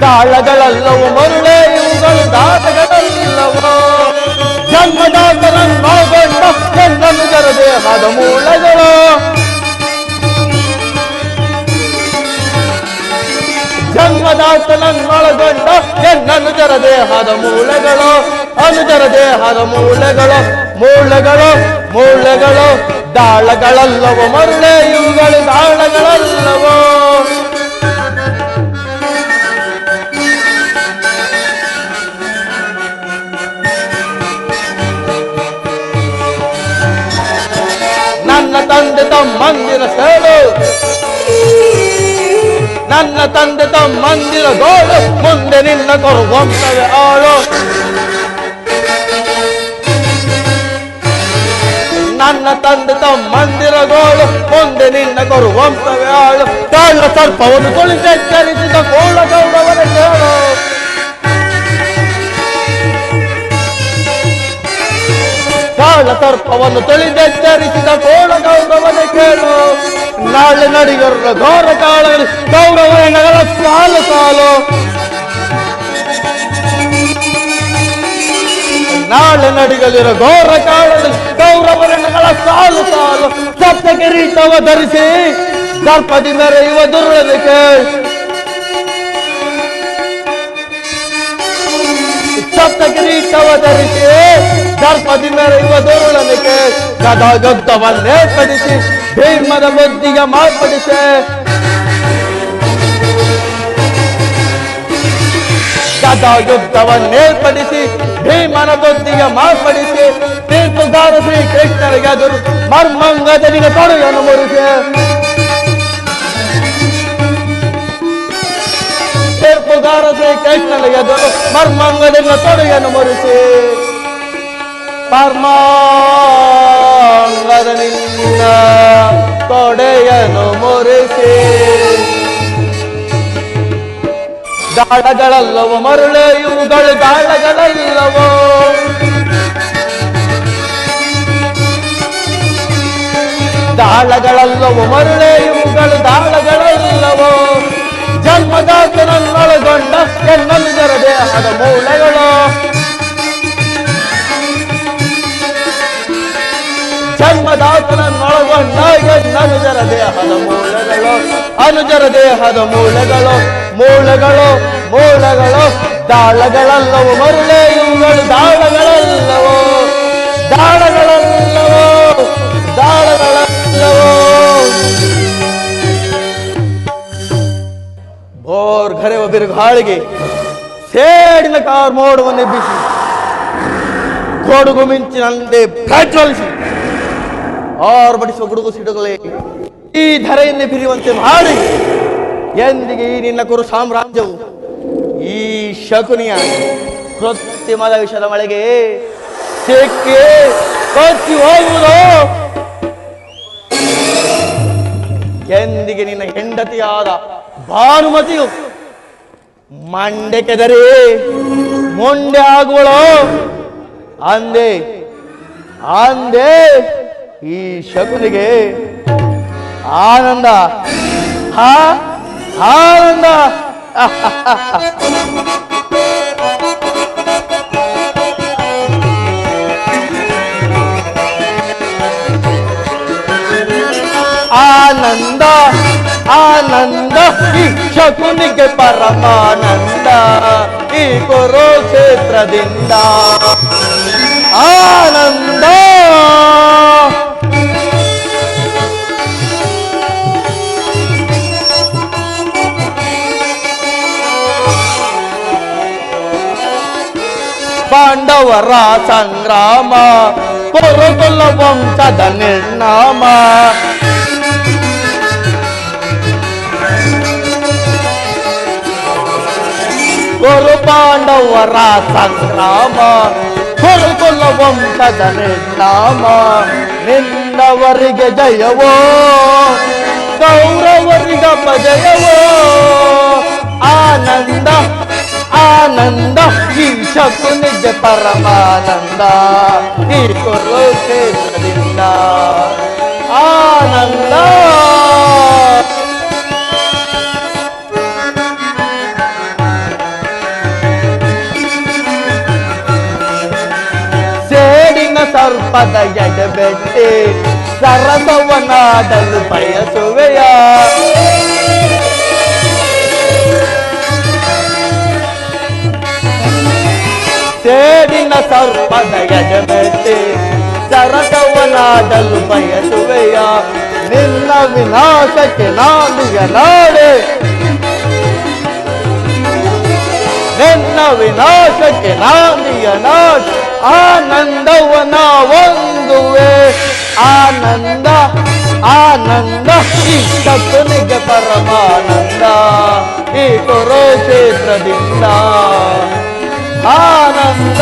ದಾಳಗಳಲ್ಲವೋ ಮರುಳೆ ಇವುಗಳು, ದಾಳಗಳಲ್ಲವೋ ಜನ್ಮದಾತನನ್ನೊಳಗೊಂಡ ನನ್ನನ್ನು ಜರ ದೇಹದ ಮೂಳೆಗಳು, ಜನ್ಮದಾತನನ್ನೊಳಗೊಂಡ ನನ್ನನ್ನು ಜರ ದೇಹದ ಮೂಳೆಗಳು, ಅನುಜರ ದೇಹದ ಮೂಳೆಗಳು, ಮೂಳೆಗಳು ಮೂಳೆಗಳು ದಾಳಗಳಲ್ಲವೋ ಮರುಳೆ ಇವುಗಳು, ದಾಳಗಳಲ್ಲವೋ. ನನ್ನ ತಂದೆ ತಮ್ಮಂದಿರ ಸೇಡು ನನ್ನ ತಂದೆ ತಮ್ಮಂದಿರ ಗೋಳು ಮುಂದೆ ನಿನ್ನ ಕೊರುವಂತವೆ ಆಳು. ನನ್ನ ತಂದೆ ತಮ್ಮಂದಿರ ಗೋಳು ಮುಂದೆ ನಿನ್ನ ಕೊರುವಂತವೆ ಆಳು. ಕಾಳ ಸರ್ಪವನ್ನು ತುಳಿದೆಚ್ಚರಿಸಿದ ಕೋಳ ಗೌರವನ ಕೇಳು. ಕಾಳ ಸರ್ಪವನ್ನು ತುಳಿದೆಚ್ಚರಿಸಿದ ಕೋಳ ಗೌರವನ ಕೇಳು. ನಾಳೆ ನಡಿಗರ ಘೋರ ಕಾಳಗಳು ಗೌರವನಗಳ ಸಾಲು ಸಾಲು. ನಾಳೆ ನಡಿಗಲಿರೋ ಘೋರ ಕಾಳಗಳು ಗೌರವನಗಳ ಸಾಲು ಸಾಲು. ಸಪ್ತ ಕಿರೀಟವ ಧರಿಸಿ ದರ್ಪದಿ ಮೆರೆಯುವ ದುರ್ರನಿಕೆ. ಸಪ್ತ ಕಿರೀಟವ ಧರಿಸಿ ದರ್ಪದಿ ಮೆರೆಯುವ ದುರುಳನಿಕೆ. ಗದಾ ಯುದ್ಧವನ್ನೇರ್ಪಡಿಸಿ ಭೀಮನ ಬುದ್ಧಿಗೆ ಮಾರ್ಪಡಿಸೆ. ಗದಾ ಯುದ್ಧವನ್ನೇರ್ಪಡಿಸಿ ಭೀಮನ ಬುದ್ಧಿಗೆ ಮಾರ್ಪಡಿಸಿ ತೀರ್ಪುಗಾರ ಶ್ರೀ ಕೃಷ್ಣನಿಗೆ ಎದುರು ಮರ್ಮಂಗದನಿಗೆ ತೊಡೆಯನ್ನು ಮುರಿಸೆ. ತೀರ್ಪುಗಾರ ಶ್ರೀ ಕೃಷ್ಣನಿಗೆ ಎದುರು ಮರ್ಮಂಗದನಿಗೆ ತೊಡೆಯನ್ನು ಮುರಿಸಿ ಪರಮಾಂಗದನಿಂದ ತೊಡೆಯನ್ನು ಮುರಿಸಿ. ದಾಳಗಳಲ್ಲವೋ ಮರುಳೆ ಇವುಗಳು ದಾಳಗಳಲ್ಲವೋ. ದಾಳಗಳಲ್ಲವೋ ಮರುಳೆ ಇವುಗಳು ದಾಳಗಳಲ್ಲವೋ. ಜನ್ಮದಾತನನ್ನೊಳಗೊಂಡ ಎನ್ನನುಜರ ದೇಹದ ಮೂಳೆಗಳು. ಜನ್ಮದಾತನನ್ನೊಳಗೊಂಡ ಎನ್ನನುಜರ ದೇಹದ ಮೂಳೆಗಳು. ಅನುಜರ ದೇಹದ ಮೂಳೆಗಳು ಮೂಳೆಗಳು ಮೂಳೆಗಳು. ದಾಳಗಳಲ್ಲವೋ ಮರುಳೆ ಇವುಗಳು ದಾಳಗಳಲ್ಲವೋ. ದಾಳಗಳಲ್ಲವೋ ದಾಳಗಳಲ್ಲವೋ. ಬೋರ್ ಘರೆವ ಬಿರುಗಾಳಿಗೆ ಸೇಡಿನ ಕಾರ್ ಮೋಡವನ್ನು ಎಬ್ಬಿಸಿ ಕೊಡುಗು ಮಿಂಚಿನಂತೆ ಪ್ರಜ್ವಲಿಸಿ ಆರ್ಭಟಿಸುವ ಗುಡುಗು ಸಿಡುಗಳೇ ಈ ಧರೆಯನ್ನೇ ಬಿರಿಯುವಂತೆ ಮಾಡಿ ಎಂದಿಗೆ ಈ ನಿನ್ನ ಕುರು ಸಾಮ್ರಾಜ್ಯವು ಈ ಶಕುನಿಯ ಕೃತ್ರಿಮದ ವಿಷದ ಮಳೆಗೆ ಸಿಕ್ಕಿ ಕೊಚ್ಚಿ ಹೋಗುವುದು. ಎಂದಿಗೆ ನಿನ್ನ ಹೆಂಡತಿಯಾದ ಭಾನುಮತಿಯು ಮಂಡೆ ಕೆದರಿ ಮೊಂಡೆ ಆಗುವಳು ಅಂದೆ ಅಂದೆ ಈ ಶಕುನಿಗೆ ಆನಂದ ಆನಂದ. ಆನಂದ ಆನಂದ ಈ ಶಕುನಿಗೆ ಪರಮಾನಂದ ಈ ಕುರುಕ್ಷೇತ್ರದಿಂದ ಆನಂದ. ಪಾಂಡವರ ಸಂಗ್ರಾಮ ಕುರುಕುಲ ವಂಶದ ನಿರ್ನಾಮ. ಕುರು ಪಾಂಡವರ ಸಂಗ್ರಾಮ ಕುರುಕುಲ ವಂಶದ ನಿರ್ನಾಮ. ನಿನ್ನವರಿಗೆ ಜಯವೋ ಕೌರವರಿಗೆ ಅಪಜಯವೋ. ಆನಂದ ಆನಂದ ಈ ಶಕುನಿಗೆ ಪರಮಾನಂದ ಈ ಕುರುಕ್ಷೇತ್ರದಿಂದ ಆನಂದ. ಸೇಡಿನ ಸರ್ಪದ ಎಡಬೆಟ್ಟಿ ಸರಸವನಾಡಲು ಬಯಸುವೆಯ. ಸೇಡಿನ ಸರ್ಪದ ಎಡಬೆಟ್ಟಿ ಸರಸವನಾಡಲು ಬಯಸುವೆಯ. ನಿನ್ನ ವಿನಾಶಕ್ಕೆ ನಾನುಯ ನಾಡೆ. ನಿನ್ನ ವಿನಾಶಕ್ಕೆ ನಾನಿಯ ನಾಶ. ಆನಂದವನ ಒಂದುವೆ ಆನಂದ ಆನಂದ ಈ ಶಕುನಿಗೆ ಪರಮಾನಂದ ಈ ಕುರುಕ್ಷೇತ್ರದಿಂದ ಆನಂದ.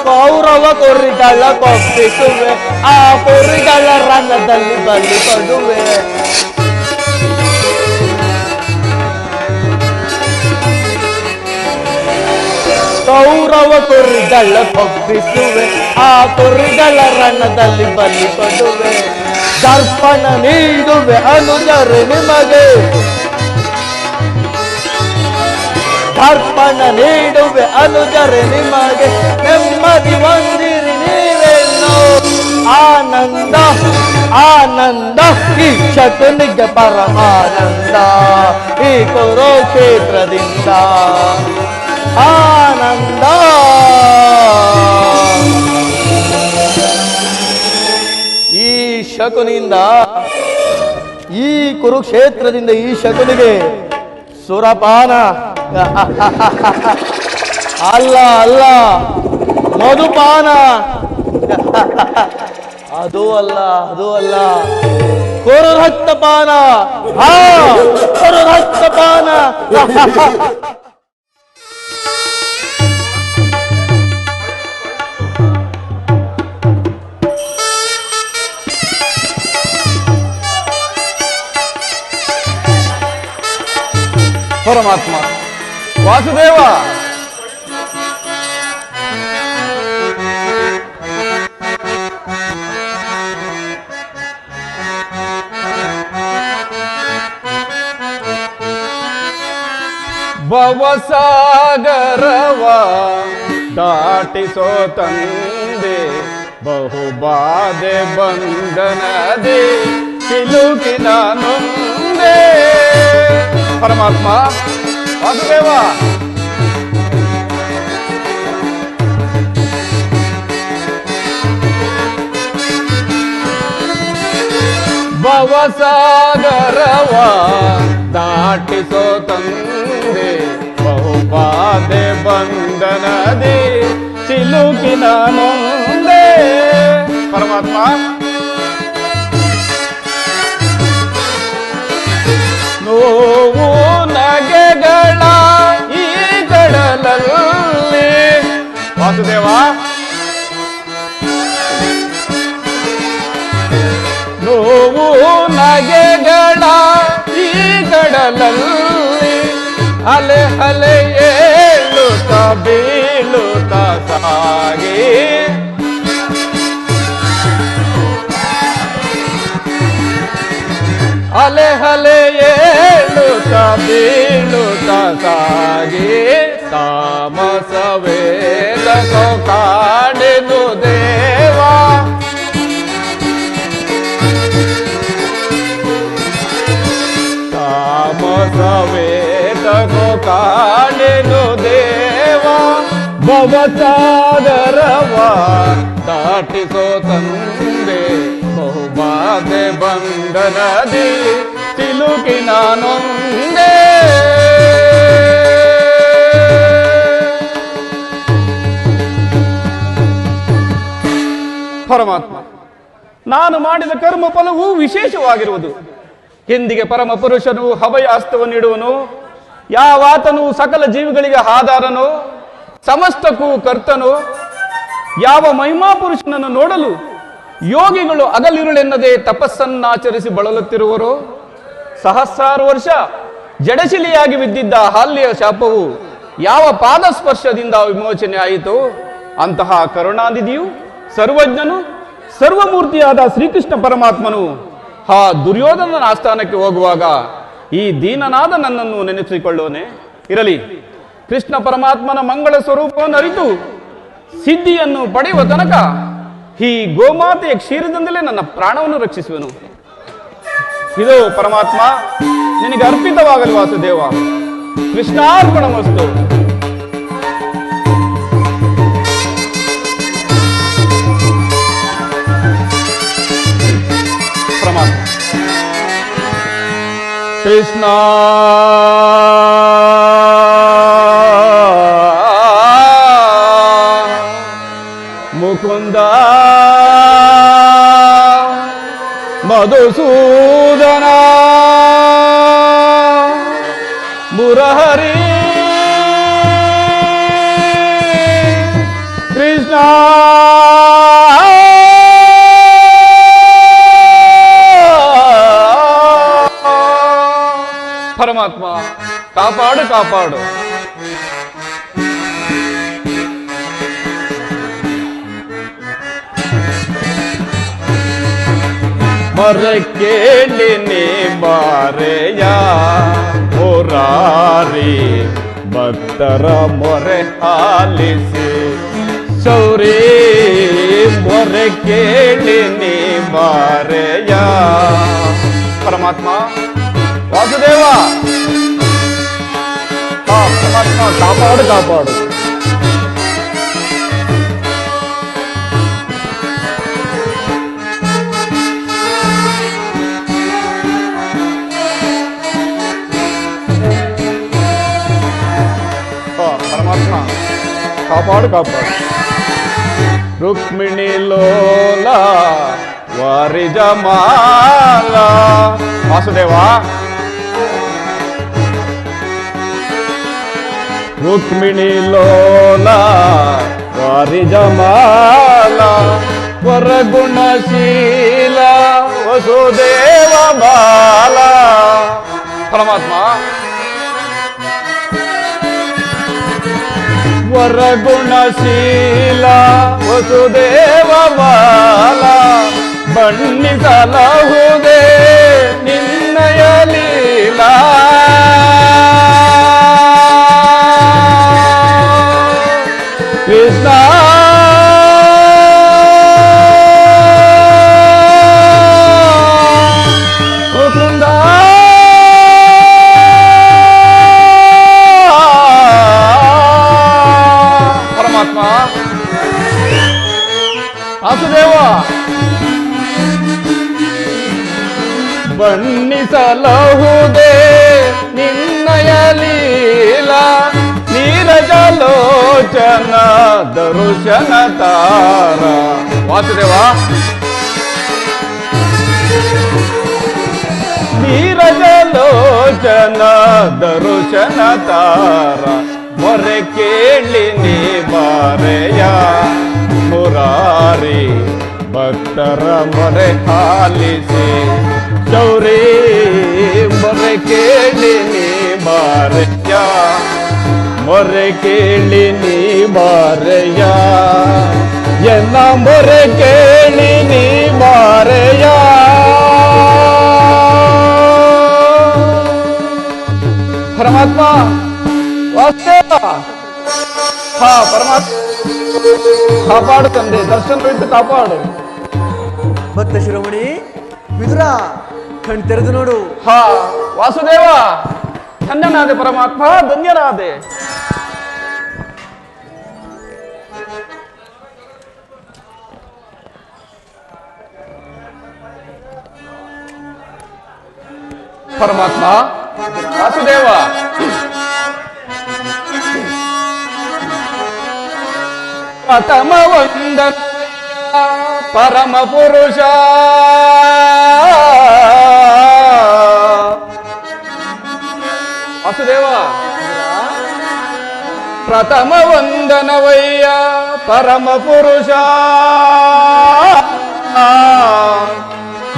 ಕೌರವ ಕುರಿಗಳ ಕೊಪ್ಪಿಸುವೆ, ಆ ಕುರಿಗಳ ರಂಗದಲ್ಲಿ ಬಲಿ ಕೊಡುವೆ. ಕೌರವ ಕುರಿಗಳ ಕೊಪ್ಪಿಸುವೆ, ಆ ಕುರಿಗಳ ರಣದಲ್ಲಿ ಬಲಿ ಕೊಡುವೆ. ದರ್ಪಣ ನೀಡುವೆ ಅನುಜರು ನಿಮಗೆ, ದರ್ಪಣ ನೀಡುವೆ ಅನುಜರು ನಿಮಗೆ. ನೆಮ್ಮದಿ ಹೊಂದಿರಿ ನೀವೆನ್ನು ಆನಂದ ಆನಂದ ಈ ಶಕುನಿಗೆ ಪರಮಾನಂದ ಈ ಕುರುಕ್ಷೇತ್ರದಿಂದ ಆನಂದ. ಈ ಶಕುನಿಂದ ಈ ಕುರುಕ್ಷೇತ್ರದಿಂದ ಈ ಶಕುನಿಗೆ ಸುರಪಾನ ಅಲ್ಲ ಅಲ್ಲ ಮಧುಪಾನ ಅದು ಅಲ್ಲ ಅದು ಅಲ್ಲ ಕುರುರಕ್ತಪಾನ. ಕುರುರಕ್ತಪಾನ. ಪರಮಾತ್ಮ ವಾಸುದೇವ, ಭವಸಾಗರವ ದಾಟಿಸೋ ತಂದೆ, ಬಹುಬಾಧೆ ಬಂಧನದೆ ಸಿಲುಕಿನ ನೊಂದೆ. ಪರಮಾತ್ಮ ವಾಸುದೇವ, ಭವಸಾಗರವ ದಾಟಿಸೋ ತಂದೆ, ಬಹುಬಾಧೆ ಬಂಧನದೆ ಸಿಲುಕಿನ ನೊಂದೆ. ಪರಮಾತ್ಮ ನೋವು ನಗೆಗಳ ಈ ಕಡಲಲ್ಲಿ. ವಾಸುದೇವ, ನೋವು ನಗೆಗಳ ಈ ಕಡಲಲ್ಲಿ ಅಲೆ ಅಲೆ ಏಳುತ್ತ ಬೀಳುತ್ತ ಸಾಗಿ, ಅಲೆ ಅಲೆ ಏಳುತ್ತ ಬೀಳುತ್ತ ಸಾಗಿ, ತಾಮಸವೇದಕೋ ಕಾಡೆನು ದೇವ. ತಾಮಸವೇದಕೋ ಕಾಡೆನು ದೇವ, ಭವಸಾಗರವ ದಾಟಿಸೋ ತಂದೆ, ಬಹುಬಾಧೆ ಬಂಧನದಿ ಸಿಲುಕಿನ ನೊಂದೆ. ಪರಮಾತ್ಮ, ನಾನು ಮಾಡಿದ ಕರ್ಮ ಫಲವು ವಿಶೇಷವಾಗಿರುವುದು. ಎಂದಿಗೆ ಪರಮ ಪುರುಷನು ಅಭಯ ಹಸ್ತವನ್ನು ನೀಡುವನು, ಯಾವಾತನು ಸಕಲ ಜೀವಿಗಳಿಗೆ ಆಧಾರನು, ಸಮಸ್ತಕ್ಕೂ ಕರ್ತನು, ಯಾವ ಮಹಿಮಾ ಪುರುಷನನ್ನು ನೋಡಲು ಯೋಗಿಗಳು ಹಗಲಿರುಳೆನ್ನದೆ ತಪಸ್ಸನ್ನಾಚರಿಸಿ ಬಳಲುತ್ತಿರುವರು. ಸಹಸ್ರಾರು ವರ್ಷ ಜಡಶಿಲೆಯಾಗಿ ಬಿದ್ದಿದ್ದ ಹಾಲ್ಯ ಶಾಪವು ಯಾವ ಪಾದಸ್ಪರ್ಶದಿಂದ ವಿಮೋಚನೆ ಆಯಿತು. ಅಂತಹ ಕರುಣಾನಿಧಿಯು ಸರ್ವಜ್ಞನು ಸರ್ವಮೂರ್ತಿಯಾದ ಶ್ರೀಕೃಷ್ಣ ಪರಮಾತ್ಮನು ಆ ದುರ್ಯೋಧನನ ಆಸ್ಥಾನಕ್ಕೆ ಹೋಗುವಾಗ ಈ ದೀನನಾದ ನನ್ನನ್ನು ನೆನೆಸಿಕೊಳ್ಳೋನೆ. ಇರಲಿ, ಕೃಷ್ಣ ಪರಮಾತ್ಮನ ಮಂಗಳ ಸ್ವರೂಪವನ್ನು ಅರಿತು ಸಿದ್ಧಿಯನ್ನು ಪಡೆಯುವ ತನಕ ಈ ಗೋಮಾತೆಯ ಕ್ಷೀರದಿಂದಲೇ ನನ್ನ ಪ್ರಾಣವನ್ನು ರಕ್ಷಿಸುವನು. ಇದು ಪರಮಾತ್ಮ ನಿನಗೆ ಅರ್ಪಿತವಾಗಲಿ ವಾಸುದೇವ. ಕೃಷ್ಣಾರ್ಪಣಮಸ್ತು. ಕೃಷ್ಣ ಮುಕುಂದ ಮಧುಸೂದನ ಮುರಹರಿ ಕೃಷ್ಣ ಪರಮಾತ್ಮ ಕಾಪಾಡು ಕಾಪಾಡು. ಮೊರೆ ಕೇಳಿ ನೀ ಬಾರೆಯ ಮುರಾರಿ ಭಕ್ತರ ಮೊರೆ ಆಲಿಸಿ ಸೌರಿ ಮೊರೆ ಕೇಳಿ ನೀ ಬಾರೆಯ ಪರಮಾತ್ಮ ವಾಸುದೇವ ಪರಮಾತ್ಮ ಕಾಪಾಡು ಕಾಪಾಡು. ಪರಮಾತ್ಮ ಕಾಪಾಡು ಕಾಪಾಡು. ರುಕ್ಮಿಣಿ ಲೋಲ ವಾರಿಜಮಾಲ ವಾಸುದೇವ ರುಕ್ಮಿಣಿ ಲೋಲ ವಾರಿಜಮಾಲ ವರಗುಣಶೀಲ ವಸುದೇವ ಬಾಲ ಪರಮಾತ್ಮ ವರಗುಣಶೀಲ ವಸುದೇವ ಬಾಲ ಬಣ್ಣಿಸಲಹುದೇ ನಿನ್ನಯ ಲೀಲಾ ಕೃಷ್ಣ ಮುಕುಂದ ಪರಮಾತ್ಮ ವಾಸುದೇವ ಬಣ್ಣಿಸಲಹುದೇ ನಿನ್ನಯ ಲೀಲಾ ನೀರಜಲೋಚನ ದರುಶನ ತಾರ ವಾಸುದೇವ ನೀರಜಲೋಚನ ದರುಶನ ತಾರ ಮೊರೆ ಕೇಳಿ ನೀ ಬಾರೆಯ ಮುರಾರಿ ಭಕ್ತರ ಮೊರೆ ಆಲಿಸಿ ಚೌರಿ ಮೊರೆ ಕೇಳಿ ನೀ ಬಾರೆಯ ಮೊರೆ ಕೇಳಿ ನೀ ಬಾರೆಯ ಎನ್ನ ಮೊರೆ ಕೇಳಿ ನೀ ಬಾರೆಯ ಪರಮಾತ್ಮ ವಾಸ್ತವ ಪರಮಾತ್ಮ ಕಾಪಾಡು ತಂದೆ ದರ್ಶನವಿಟ್ಟು ಕಾಪಾಡು. ಭಕ್ತ ಶಿರೋಮಣಿ ವಿದುರ ಕಣ್ ತೆರೆದು ನೋಡು. ವಾಸುದೇವ ಧನ್ಯನಾದೆ ಪರಮಾತ್ಮ ಧನ್ಯನಾದೆ. ಪರಮಾತ್ಮ ವಾಸುದೇವ ಪ್ರಥಮ ವಂದನ ಪರಮ ಪುರುಷ ವಾಸುದೇವ ಪ್ರಥಮ ವಂದನವಯ್ಯ ಪರಮ ಪುರುಷ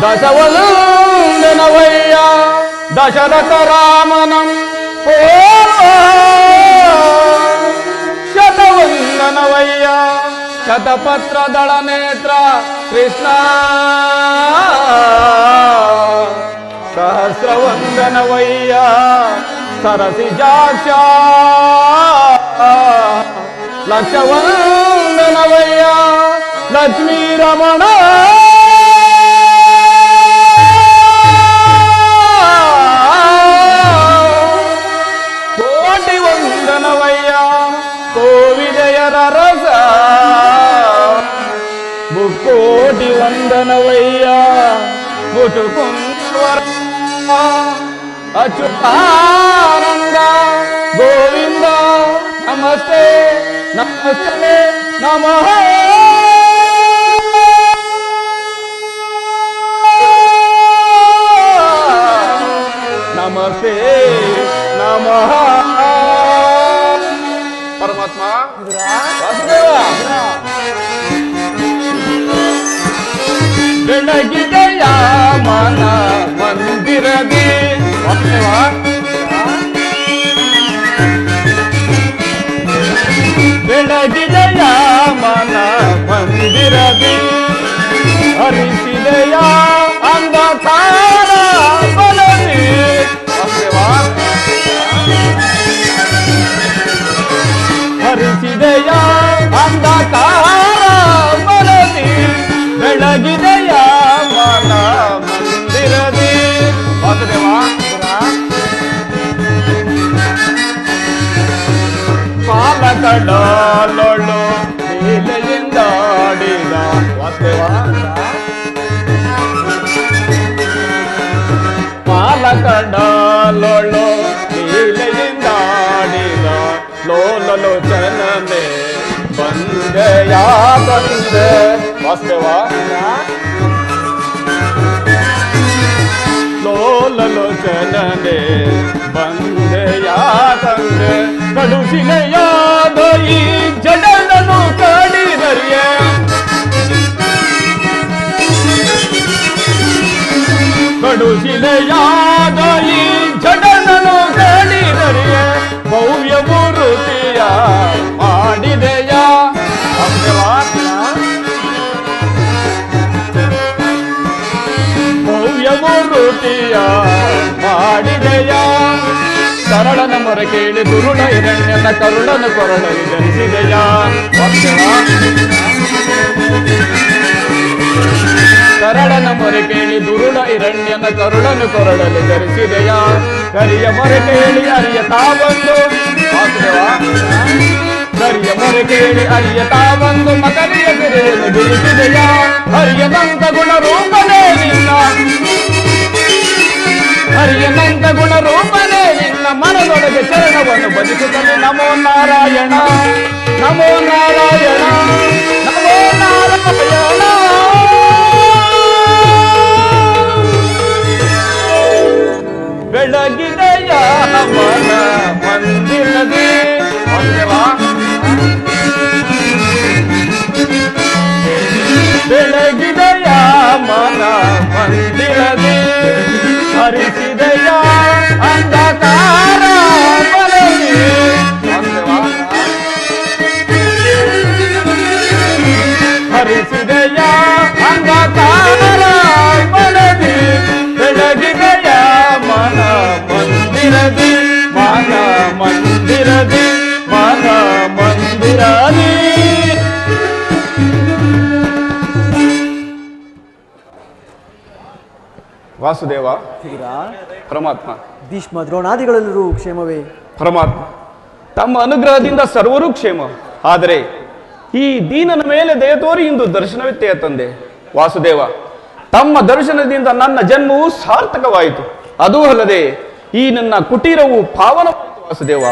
ದಶವಂದನವಯ್ಯ ದಶರಥ ರಾಮನಂ ಶತವಂದನವಯ್ಯ ಶತಪತ್ರ ದಳ ನೇತ್ರ ಕೃಷ್ಣ ಸಹಸ್ರವಂದನವಯ್ಯ ಸರಸಿಜಾಕ್ಷ ಲಕ್ಷವಂದನವಯ್ಯ ಲಕ್ಷ್ಮೀ ರಮಣ ಕೋಟಿ ವಂದನವಯ್ಯ ಕೋವಿದಯರ ರಸ ಮುಕ್ಕೋಟಿ ವಂದನವಯ್ಯ ಮುಟುಕುಂದರ ಅಚ್ಯುತಾನಂದ ಗೋವಿಂದ ನಮಸ್ತೆ ನಮಸ್ತೆ ನಮಃ ನಮಸ್ತೆ ನಮಃ ಪರಮಾತ್ಮ ವಾಸುದೇವ ಬೆಳಗಿದೆಯ ಮನ ಮಂದಿರದಿ ವಾಸುದೇವ ಬೆಳಗಿದೆಯ ಮನ ಮಂದಿರದಿ ಹರಿಸಿದೆಯ ಅಂಧಕಾರ ಬಲದಿ ವಾಸುದೇವ ಹರಿಸಿದೆಯ ಅಂಧಕಾರ ಬಲದಿ ಬೆಳಗಿದೆಯ ಮನ ಮಂದಿರದಿ ವಾಸುದೇವ ಪಾಲಕಡಲೊಳ್ಳು ಲೀಲೆಯಿಂದಾಡಿದ ವಾಸುದೇವ ಪಾಲಕಡಲೊಳ್ಳು ಲೀಲೆಯಿಂದಾಡಿದ ಲೋಲಲೋಚನನೆ ಬಂದೆಯ ಬಂದೆ ವಾಸುದೇವ ಲೋಲಲೋಚನನೆ ಬಂದೆಯ ತಂದೆ ಕಡುಸಿನೆಯಾದ ಈ ಜಡನನು ಕಡಿದರಿಯ ಕಡುಸಿನೆಯಾದ ಈ ಜಡನನು ಕಡಿದರಿಯ ಭವ್ಯ ಮೂರುತಿಯ ಮಾಡಿದೆಯ ಭವ್ಯ ಮೂರುತಿಯ ಮಾಡಿದೆಯ ಸರಳನ ಮೊರೆ ಕೇಳಿ ದುರುಳ ಹಿರಣ್ಯನ ಕರುಳನ ಕೊರಳಲ್ಲಿ ಧರಿಸಿದೆಯ ಸರಳನ ಮೊರೆ ಕೇಳಿ ದುರುಳ ಹಿರಣ್ಯನ ಕರುಳನು ಕೊರಳಲ್ಲಿ ಧರಿಸಿದೆಯ ಕರಿಯ ಮೊರೆ ಕೇಳಿ ಅರಿಯ ತಾವಂದು ವಾಸುದೇವ ಕರಿಯ ಮೊರೆ ಕೇಳಿ ಅರಿಯ ತಾವಂದು ಮಕರಿಯ ಕೆರೆಯನ್ನು ಬಿಡಿಸಿದೆಯ ಹರಿಯದಂತ ಗುಣ ರೂಪನೇ ನಿನ್ನ ಹರಿಯನಂತ ಗುಣ ರೂಪನೇ ನಿನ್ನ ಮನದೊಳಗೆ ಚರಣವನ್ನು ಬದುಕುತ್ತಲೇ ನಮೋ ನಾರಾಯಣ ನಮೋ ನಾರಾಯಣ ನಮೋ ನಾರಾಯಣ ಬೆಳಗಿದೆಯ ಮನ ಮಂದಿರದಿ ಬೆಳಗಿದೆಯ ಮನ ಮಂದಿರದಿ ಹರಿಸಿದೆಯ ಅಂಧಕಾರ ಬಲದಿ ಹರಿಸಿದೆಯ ಅಂಧಕಾರ ಬಲದಿ ಬೆಳಗಿದೆಯ ಮನ ಮಂದಿರದಿ ಮನ ಮಂದಿರದಿ ಮನ ಮಂದಿರದಿ ವಾಸುದೇವ ಪರಮಾತ್ಮ ಭೀಷ್ಮ ದ್ರೋಣಾದಿಗಳೆಲ್ಲರೂ ಕ್ಷೇಮವೇ? ಪರಮಾತ್ಮ ತಮ್ಮ ಅನುಗ್ರಹದಿಂದ ಸರ್ವರೂ ಕ್ಷೇಮ. ಆದರೆ ಈ ದೀನನ ಮೇಲೆ ದಯ ತೋರಿ ಇಂದು ದರ್ಶನವಿತ್ತೆಯ ತಂದೆ ವಾಸುದೇವ, ತಮ್ಮ ದರ್ಶನದಿಂದ ನನ್ನ ಜನ್ಮವು ಸಾರ್ಥಕವಾಯಿತು. ಅದೂ ಅಲ್ಲದೆ ಈ ನನ್ನ ಕುಟೀರವು ಪಾವನವಾಯಿತು ವಾಸುದೇವ.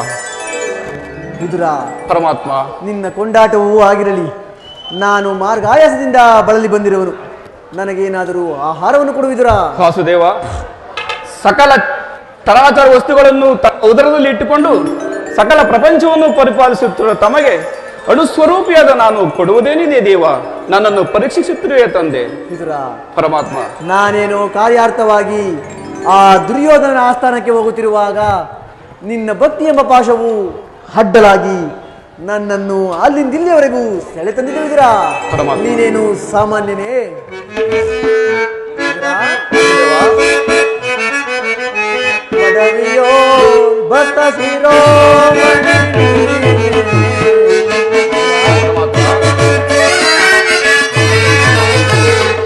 ವಿದುರ ಪರಮಾತ್ಮ, ನಿನ್ನ ಕೊಂಡಾಟವೂ ಆಗಿರಲಿ. ನಾನು ಮಾರ್ಗಾಯಾಸದಿಂದ ಬಳಲಿ ಬಂದಿರುವನು. ನನಗೇನಾದರೂ ಆಹಾರವನ್ನು ಕೊಡುವಿದುರ? ವಾಸುದೇವ, ಸಕಲ ಚರಾಚರ ವಸ್ತುಗಳನ್ನು ಉದರದಲ್ಲಿ ಇಟ್ಟುಕೊಂಡು ಸಕಲ ಪ್ರಪಂಚವನ್ನು ಪರಿಪಾಲಿಸುತ್ತಿರುವ ತಮಗೆ ಅಣುಸ್ವರೂಪಿಯಾದ ನಾನು ಕೊಡುವುದೇನಿದೆ ದೇವ? ನನ್ನನ್ನು ಪರೀಕ್ಷಿಸುತ್ತಿರುವೆ ತಂದೆ. ಪರಮಾತ್ಮ, ನಾನೇನೋ ಕಾರ್ಯಾರ್ಥವಾಗಿ ಆ ದುರ್ಯೋಧನ ಆಸ್ಥಾನಕ್ಕೆ ಹೋಗುತ್ತಿರುವಾಗ ನಿನ್ನ ಭಕ್ತಿ ಎಂಬ ಪಾಶವು ಅಡ್ಡಲಾಗಿ ನನ್ನನ್ನು ಅಲ್ಲಿಂದ ಇಲ್ಲಿಯವರೆಗೂ ಸೆಳೆ ತಂದಿದ್ದೀರಾ. ನೀನೇನು ಸಾಮಾನ್ಯನೇ? ಪದವಿಯೋ ಭಕ್ತ ಶಿರೋ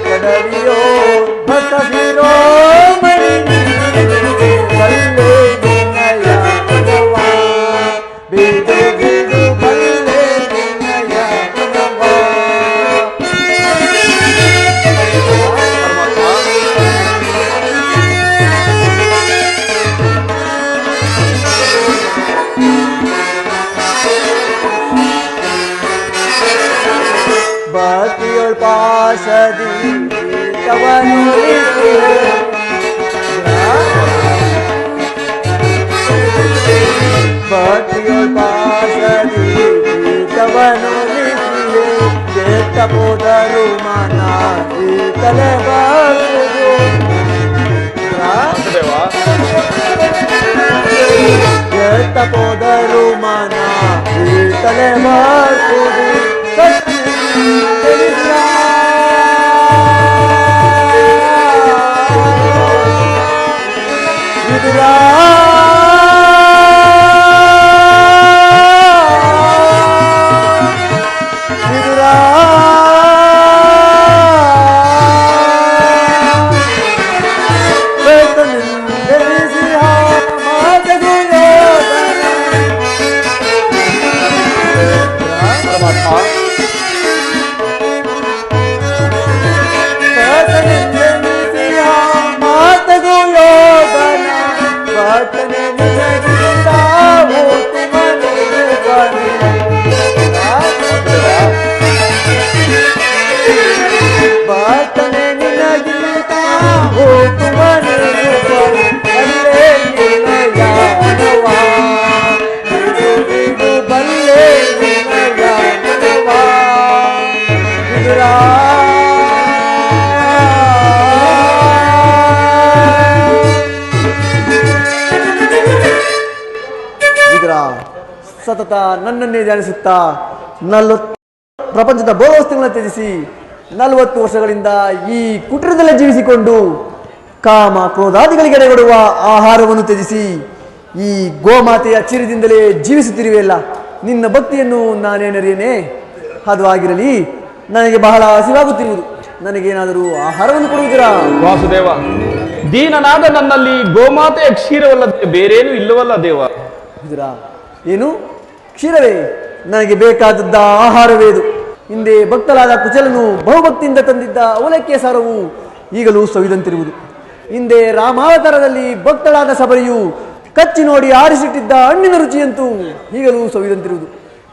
ಪದವಿಯೋ ಭಕ್ತ ಶಿರೋ ಪಾಶದಿ ಕವನುಳಿಸಿದೆ ಭಕ್ತಿಯೊಳ್ ಪಾಶದಿ ಕವನುಳಿಸಿದೆ ಕೆಟ್ಟ ಹೋದರು ಮನ ತಲೆ ಬಾರುವುದು ಕೆಟ್ಟ ಹೋದರು ಮನ ತಲೆ ಬಾರುವುದು ಸತತ ನನ್ನನ್ನೇ ಧ್ಯಾನಿಸುತ್ತಾ ಪ್ರಪಂಚದ ಬಹುವಸ್ತುಗಳನ್ನು ತ್ಯಜಿಸಿ 40 ವರ್ಷಗಳಿಂದ ಈ ಕುಟೀರದಲ್ಲೇ ಜೀವಿಸಿಕೊಂಡು ಕಾಮ ಕ್ರೋಧಾದಿಗಳಿಗೆ ಎಡೆಗೊಡುವ ಆಹಾರವನ್ನು ತ್ಯಜಿಸಿ ಈ ಗೋಮಾತೆಯ ಚಿರದಿಂದಲೇ ಜೀವಿಸುತ್ತಿರುವೆಯಲ್ಲ, ನಿನ್ನ ಭಕ್ತಿಯನ್ನು ನಾನೇನರಿಯೇನೆ. ಅದು ಆಗಿರಲಿ, ನನಗೆ ಬಹಳ ಹಸಿವಾಗುತ್ತಿರುವುದು. ನನಗೇನಾದರೂ ಆಹಾರವನ್ನು ಕೊಡುವುದಿರಾ? ವಾಸುದೇವ, ದೀನನಾದ ನನ್ನಲ್ಲಿ ಗೋಮಾತೆಯ ಕ್ಷೀರವಲ್ಲದೆ ಬೇರೇನು ಇಲ್ಲವಲ್ಲ ದೇವ. ಏನು ಕ್ಷೀರವೇ? ನನಗೆ ಬೇಕಾದದ್ದ ಆಹಾರವೇ ಇದು. ಹಿಂದೆ ಭಕ್ತಲಾದ ಕುಚಲನು ಬಹುಭಕ್ತಿಯಿಂದ ತಂದಿದ್ದ ಅವಲಕ್ಕಿಯ ಸಾರವು ಈಗಲೂ ಸವಿದಂತಿರುವುದು. ಹಿಂದೆ ರಾಮಾವತಾರದಲ್ಲಿ ಭಕ್ತಳಾದ ಸಬರಿಯು ಕಚ್ಚಿ ನೋಡಿ ಆರಿಸಿಟ್ಟಿದ್ದ ಹಣ್ಣಿನ ರುಚಿಯಂತೂ ಈಗಲೂ ಸವಿದಂತಿರುವುದು.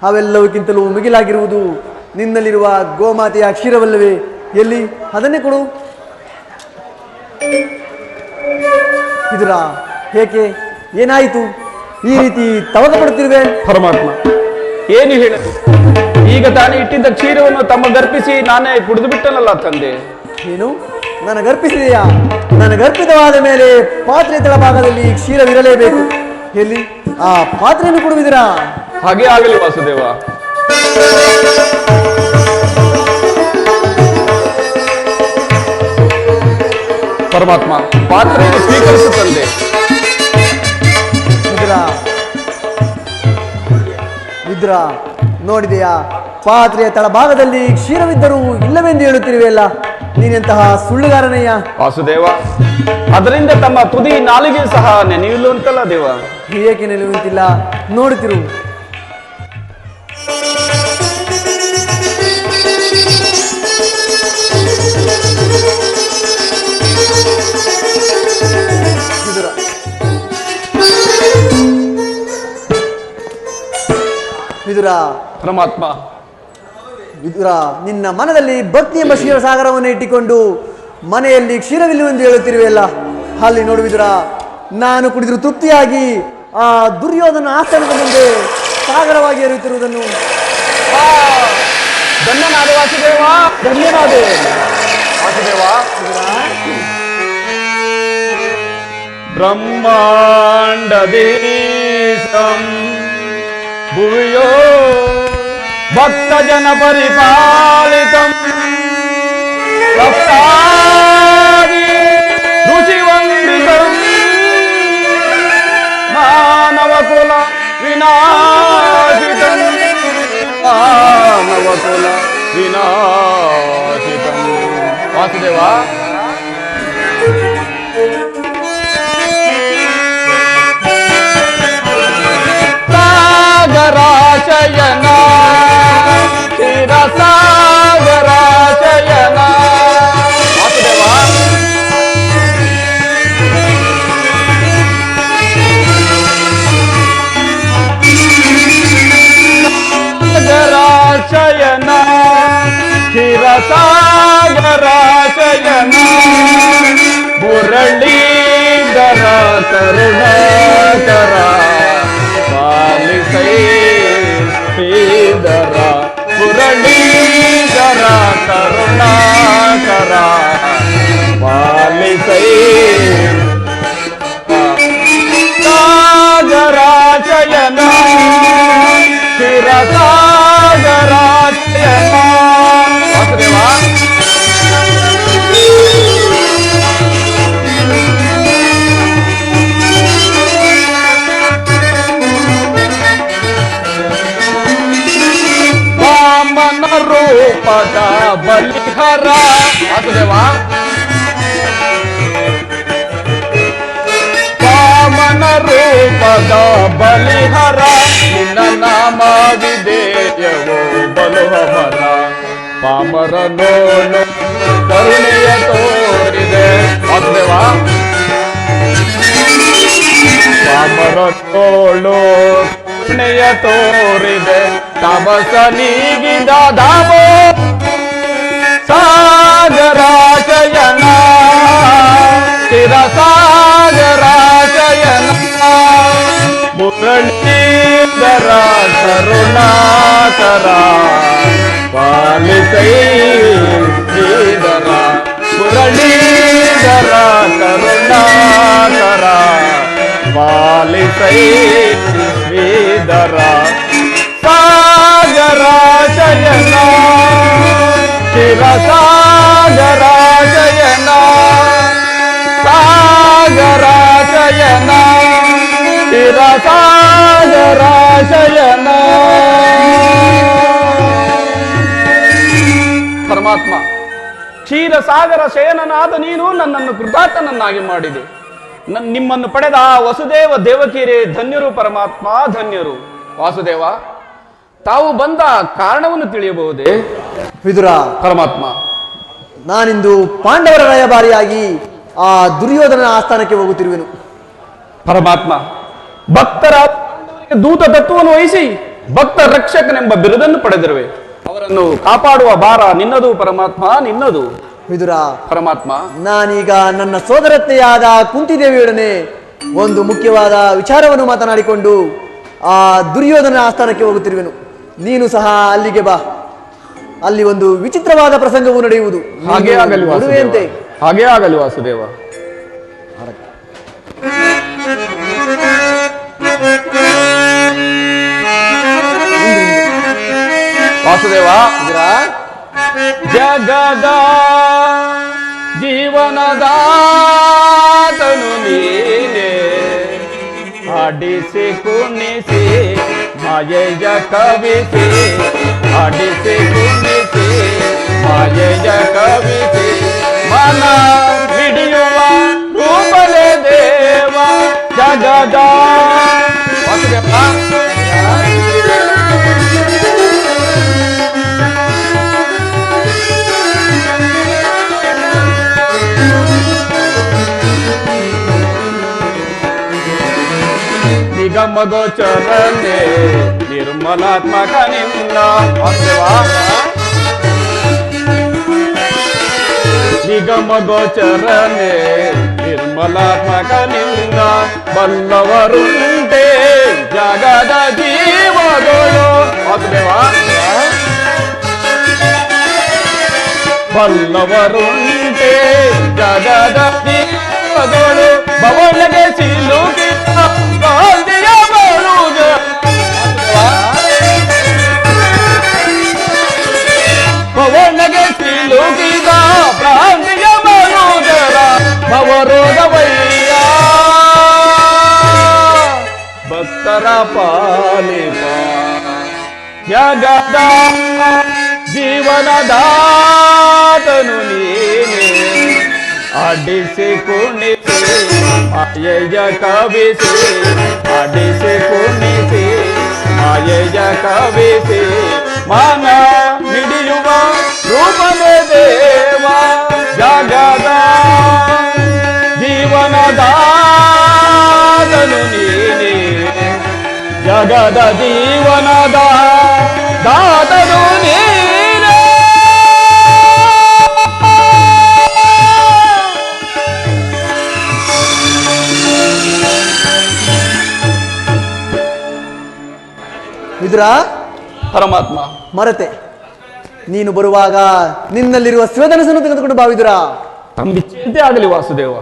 ಅವೆಲ್ಲವಕ್ಕಿಂತಲೂ ಮಿಗಿಲಾಗಿರುವುದು ನಿನ್ನಲ್ಲಿರುವ ಗೋಮಾತೆಯ ಕ್ಷೀರವಲ್ಲವೇ? ಎಲ್ಲಿ? ಅದನ್ನೇ ಕೊಡು. ಏಕೆ? ಏನಾಯಿತು? ಈ ರೀತಿ ತವಕ ಪಡುತ್ತಿರುವೆ? ಪರಮಾತ್ಮ, ಏನು ಹೇಳ? ಈಗ ತಾನೇ ಇಟ್ಟಿದ್ದ ಕ್ಷೀರವನ್ನು ತಮ್ಮ ಗರ್ಪಿಸಿ ನಾನೇ ಕುಡಿದು ಬಿಟ್ಟನಲ್ಲ ತಂದೆ. ಏನು ನನಗರ್ಪಿಸಿದೆಯಾ? ನನಗರ್ಪಿತವಾದ ಮೇಲೆ ಪಾತ್ರೆ ತಳಭಾಗದಲ್ಲಿ ಕ್ಷೀರವಿರಲೇಬೇಕು. ಎಲ್ಲಿ? ಆ ಪಾತ್ರೆಯನ್ನು ಕೊಡುವಿದಿರಾ? ಹಾಗೆ ಆಗಲಿ ವಾಸುದೇವ. ಪರಮಾತ್ಮ, ಪಾತ್ರೆಯನ್ನು ಸ್ವೀಕರಿಸುತ್ತಂದೆ. ವಿದುರ, ನೋಡಿದೆಯಾ? ಪಾತ್ರೆಯ ತಳಭಾಗದಲ್ಲಿ ಕ್ಷೀರವಿದ್ದರೂ ಇಲ್ಲವೆಂದು ಹೇಳುತ್ತಿರುವೆಯಲ್ಲ, ನೀನೆಂತಹ ಸುಳ್ಳುಗಾರನಯ್ಯ. ವಾಸುದೇವ, ಅದರಿಂದ ತಮ್ಮ ತುದಿ ನಾಲಿಗೆ ಸಹ ನೆನೆಯುವಂತಲ್ಲ ದೇವ. ಏಕೆ ನಿಲ್ಲುವಂತಿಲ್ಲ? ನೋಡುತ್ತಿರು. ವಿದುರ, ಪರಮಾತ್ಮ, ವಿದುರ, ನಿನ್ನ ಮನದಲ್ಲಿ ಭಕ್ತಿ ಎಂಬ ಕ್ಷೀರಸಾಗರವನ್ನು ಇಟ್ಟುಕೊಂಡು ಮನೆಯಲ್ಲಿ ಕ್ಷೀರವಿಲ್ಲವೆಂದು ಹೇಳುತ್ತಿರುವೆಯಲ್ಲ, ಅಲ್ಲಿ ನೋಡು ವಿದುರ, ನಾನು ಕುಡಿದರೂ ತೃಪ್ತಿಯಾಗಿ ಆ ದುರ್ಯೋಧನ ಆಸ್ಥಾನದ ಮುಂದೆ ಸಾಗರವಾಗಿ ಹರಿಯುತ್ತಿರುವುದನ್ನು. ಧನ್ಯನಾದ ವಾಸುದೇವ, ಧನ್ಯನಾದ ವಾಸುದೇವ. ಬ್ರಹ್ಮಾಂಡದೇಶಂ ಭುವಿಯೋ ಭಕ್ತಜನ ಪರಿಪಾಲಿತಂ ಸಪ್ತಾದಿ ಋಷಿವಂದಿತಂ ಮಾನವಕುಲ ವಿನಾಶಿತಂ ಮಾನವಕುಲ ವಿನಾಶಿತಂ. ವಾಸುದೇವ, ಸಾಗರಾಶಯನ ಸಾಗರಾಶಯನ. ವಾಸುದೇವ, ಸಾಗರಾಶಯನ ಕ್ಷೀರಸಾಗರ ಮುರಳೀಧರ ಕರುಣಾಕರ ಪಾಲಿಸೈ ಶ್ರೀಧರ ಮುರಳೀಧರ ಕರುಣಾಕರ ಪಾಲಿಸೈ ಸಾಗರಾಚಯನ ಶಿರಸಾಗರಾಚಯನ ವಾಸುದೇವ ವಾಮನ ರೂಪದ ಬಲಿಹರ ವಾಸುದೇವ ವಾಮನ ರೂಪದ ಬಲಿಹರ ನಿನ್ನ ನಾಮವಿದೇಯವೋ ಬಲುಹರ ಪಾಮರ ನೋಡು ಕರುಣೆಯ ತೋರಿದೆ ವಾಸುದೇವ ಪಾಮರ ನೋಡು ಕರುಣೆಯ ತೋರಿದೆ ತಮಸ ನೀಗಿದ ದಾಮೋ ಸಾಗರಾಚಯನ ಶಿರಸಾಗರಾಚಯನ ಮುರಳೀಧರ ಕರುಣಾಕರ ಪಾಲಿಸೈ ಶ್ರೀಧರ ಮುರಳೀಧರ ಕರುಣಾಕರ ಪಾಲಿಸೈ ಶ್ರೀಧರ ಸಾಗರಾಚಯನ ಶಿರಸಾಗರಾಚಯನ ಸಾಗರಾಚಯನ ಶಿರಸಾಗರಾಚಯನ ಪರಮಾತ್ಮ ಕ್ಷೀರಸಾಗರ ಶಯನನಾದ ನೀನು ನನ್ನನ್ನು ಕೃತಾರ್ಥನನ್ನಾಗಿ ಮಾಡಿದೆ. ನಿಮ್ಮನ್ನು ಪಡೆದ ಆ ವಸುದೇವ ದೇವಕಿಯರೇ ಧನ್ಯರು ಪರಮಾತ್ಮ, ಧನ್ಯರು. ವಾಸುದೇವ, ತಾವು ಬಂದ ಕಾರಣವನ್ನು ತಿಳಿಯಬಹುದೇ? ವಿದುರ, ಪರಮಾತ್ಮ, ನಾನಿಂದು ಪಾಂಡವರ ರಾಯಭಾರಿಯಾಗಿ ಆ ದುರ್ಯೋಧನ ಆಸ್ಥಾನಕ್ಕೆ ಹೋಗುತ್ತಿರುವೆನು. ಪರಮಾತ್ಮ, ಭಕ್ತರ ದೂತ ತತ್ವವನ್ನು ವಹಿಸಿ ಭಕ್ತ ರಕ್ಷಕನೆಂಬ ಬಿರುದನ್ನು ಪಡೆದಿರುವೆ. ಅವರನ್ನು ಕಾಪಾಡುವ ಭಾರ ನಿನ್ನದು ಪರಮಾತ್ಮ, ನಿನ್ನದು. ವಿದುರ, ಪರಮಾತ್ಮ, ನಾನೀಗ ನನ್ನ ಸೋದರತ್ತೆಯಾದ ಕುಂತಿದೇವಿಯೊಡನೆ ಒಂದು ಮುಖ್ಯವಾದ ವಿಚಾರವನ್ನು ಮಾತನಾಡಿಕೊಂಡು ಆ ದುರ್ಯೋಧನ ಆಸ್ಥಾನಕ್ಕೆ ಹೋಗುತ್ತಿರುವೆನು. ನೀನು ಸಹ ಅಲ್ಲಿಗೆ ಬಾ. ಅಲ್ಲಿ ಒಂದು ವಿಚಿತ್ರವಾದ ಪ್ರಸಂಗವು ನಡೆಯುವುದು. ಹಾಗೇ ಆಗಲಿ ನೋಡುವೆಯಂತೆ. ಹಾಗೇ ಆಗಲಿ ವಾಸುದೇವ. ವಾಸುದೇವ, ಜಗದ ಜೀವನದಾತನು ನೀನೆ, ಆಡಿಸಿ ಕುಣಿಸಿ ಮಾಯೆಯ ಕವಿಸಿ, ಆಡಿಸಿ ಕುಣಿಸಿ ಮಾಯೆಯ ಕವಿಸಿ, ಮನ ಹಿಡಿಯುವ ರೂಪಲೇ ದೇವ ಜಗದ. ವಾಸುದೇವ, ನಿಗಮ ಗೋಚರನೆ ನಿರ್ಮಲಾತ್ಮಕ ನಿನ್ನ. ವಾಸುದೇವ, ನಿಗಮ ಗೋಚರನೆ ನಿರ್ಮಲಾತ್ಮಕ ನಿನ್ನ, ಬಲ್ಲವರುಂಟೆ ಜಗದ ಜೀವಗಳು. ವಾಸುದೇವ, ಬಲ್ಲವರುಂಟೆ ಜಗದ ಜೀವಗಳು, ಭವನಗೆ ಸಿಲುಕಿ ಗಾಂಧಿಯ ಬರುಗ. ಭವನಗೆ ಸಿಲುಕಿದ ಪ್ರಾಂತಿಯ ಬರುಗರ ಭವರೋಗವಯ್ಯ, ಭಕ್ತರ ಪಾಲಿಪ ಜಗದ ಜೀವನದಾತನು ನೀನೆ, ಆಡಿಸಿ ಕುಣಿಸಿ ಮಾಯೆಯ ಕವಿಸಿ, ಆಡಿಸಿ ಕುಣಿಸಿ ಮಾಯೆಯ ಕವಿಸಿ, ಮನ ಹಿಡಿಯುವ ರೂಪನೇ ದೇವ ಜಗದ ಜೀವನದಾತನು ನೀನೆ, ಜಗದ ಜೀವನದ ದಾತನು ನೀನೆ. ವಿದುರ ಪರಮಾತ್ಮ. ಮರತೆ, ನೀನು ಬರುವಾಗ ನಿನ್ನಲ್ಲಿರುವ ಶಿವಧನಸನ್ನು ತೆಗೆದುಕೊಂಡು ಬಾ ವಿದುರ. ತಮಗೆ ಚಿಂತೆ ಆಗಲಿ ವಾಸುದೇವ.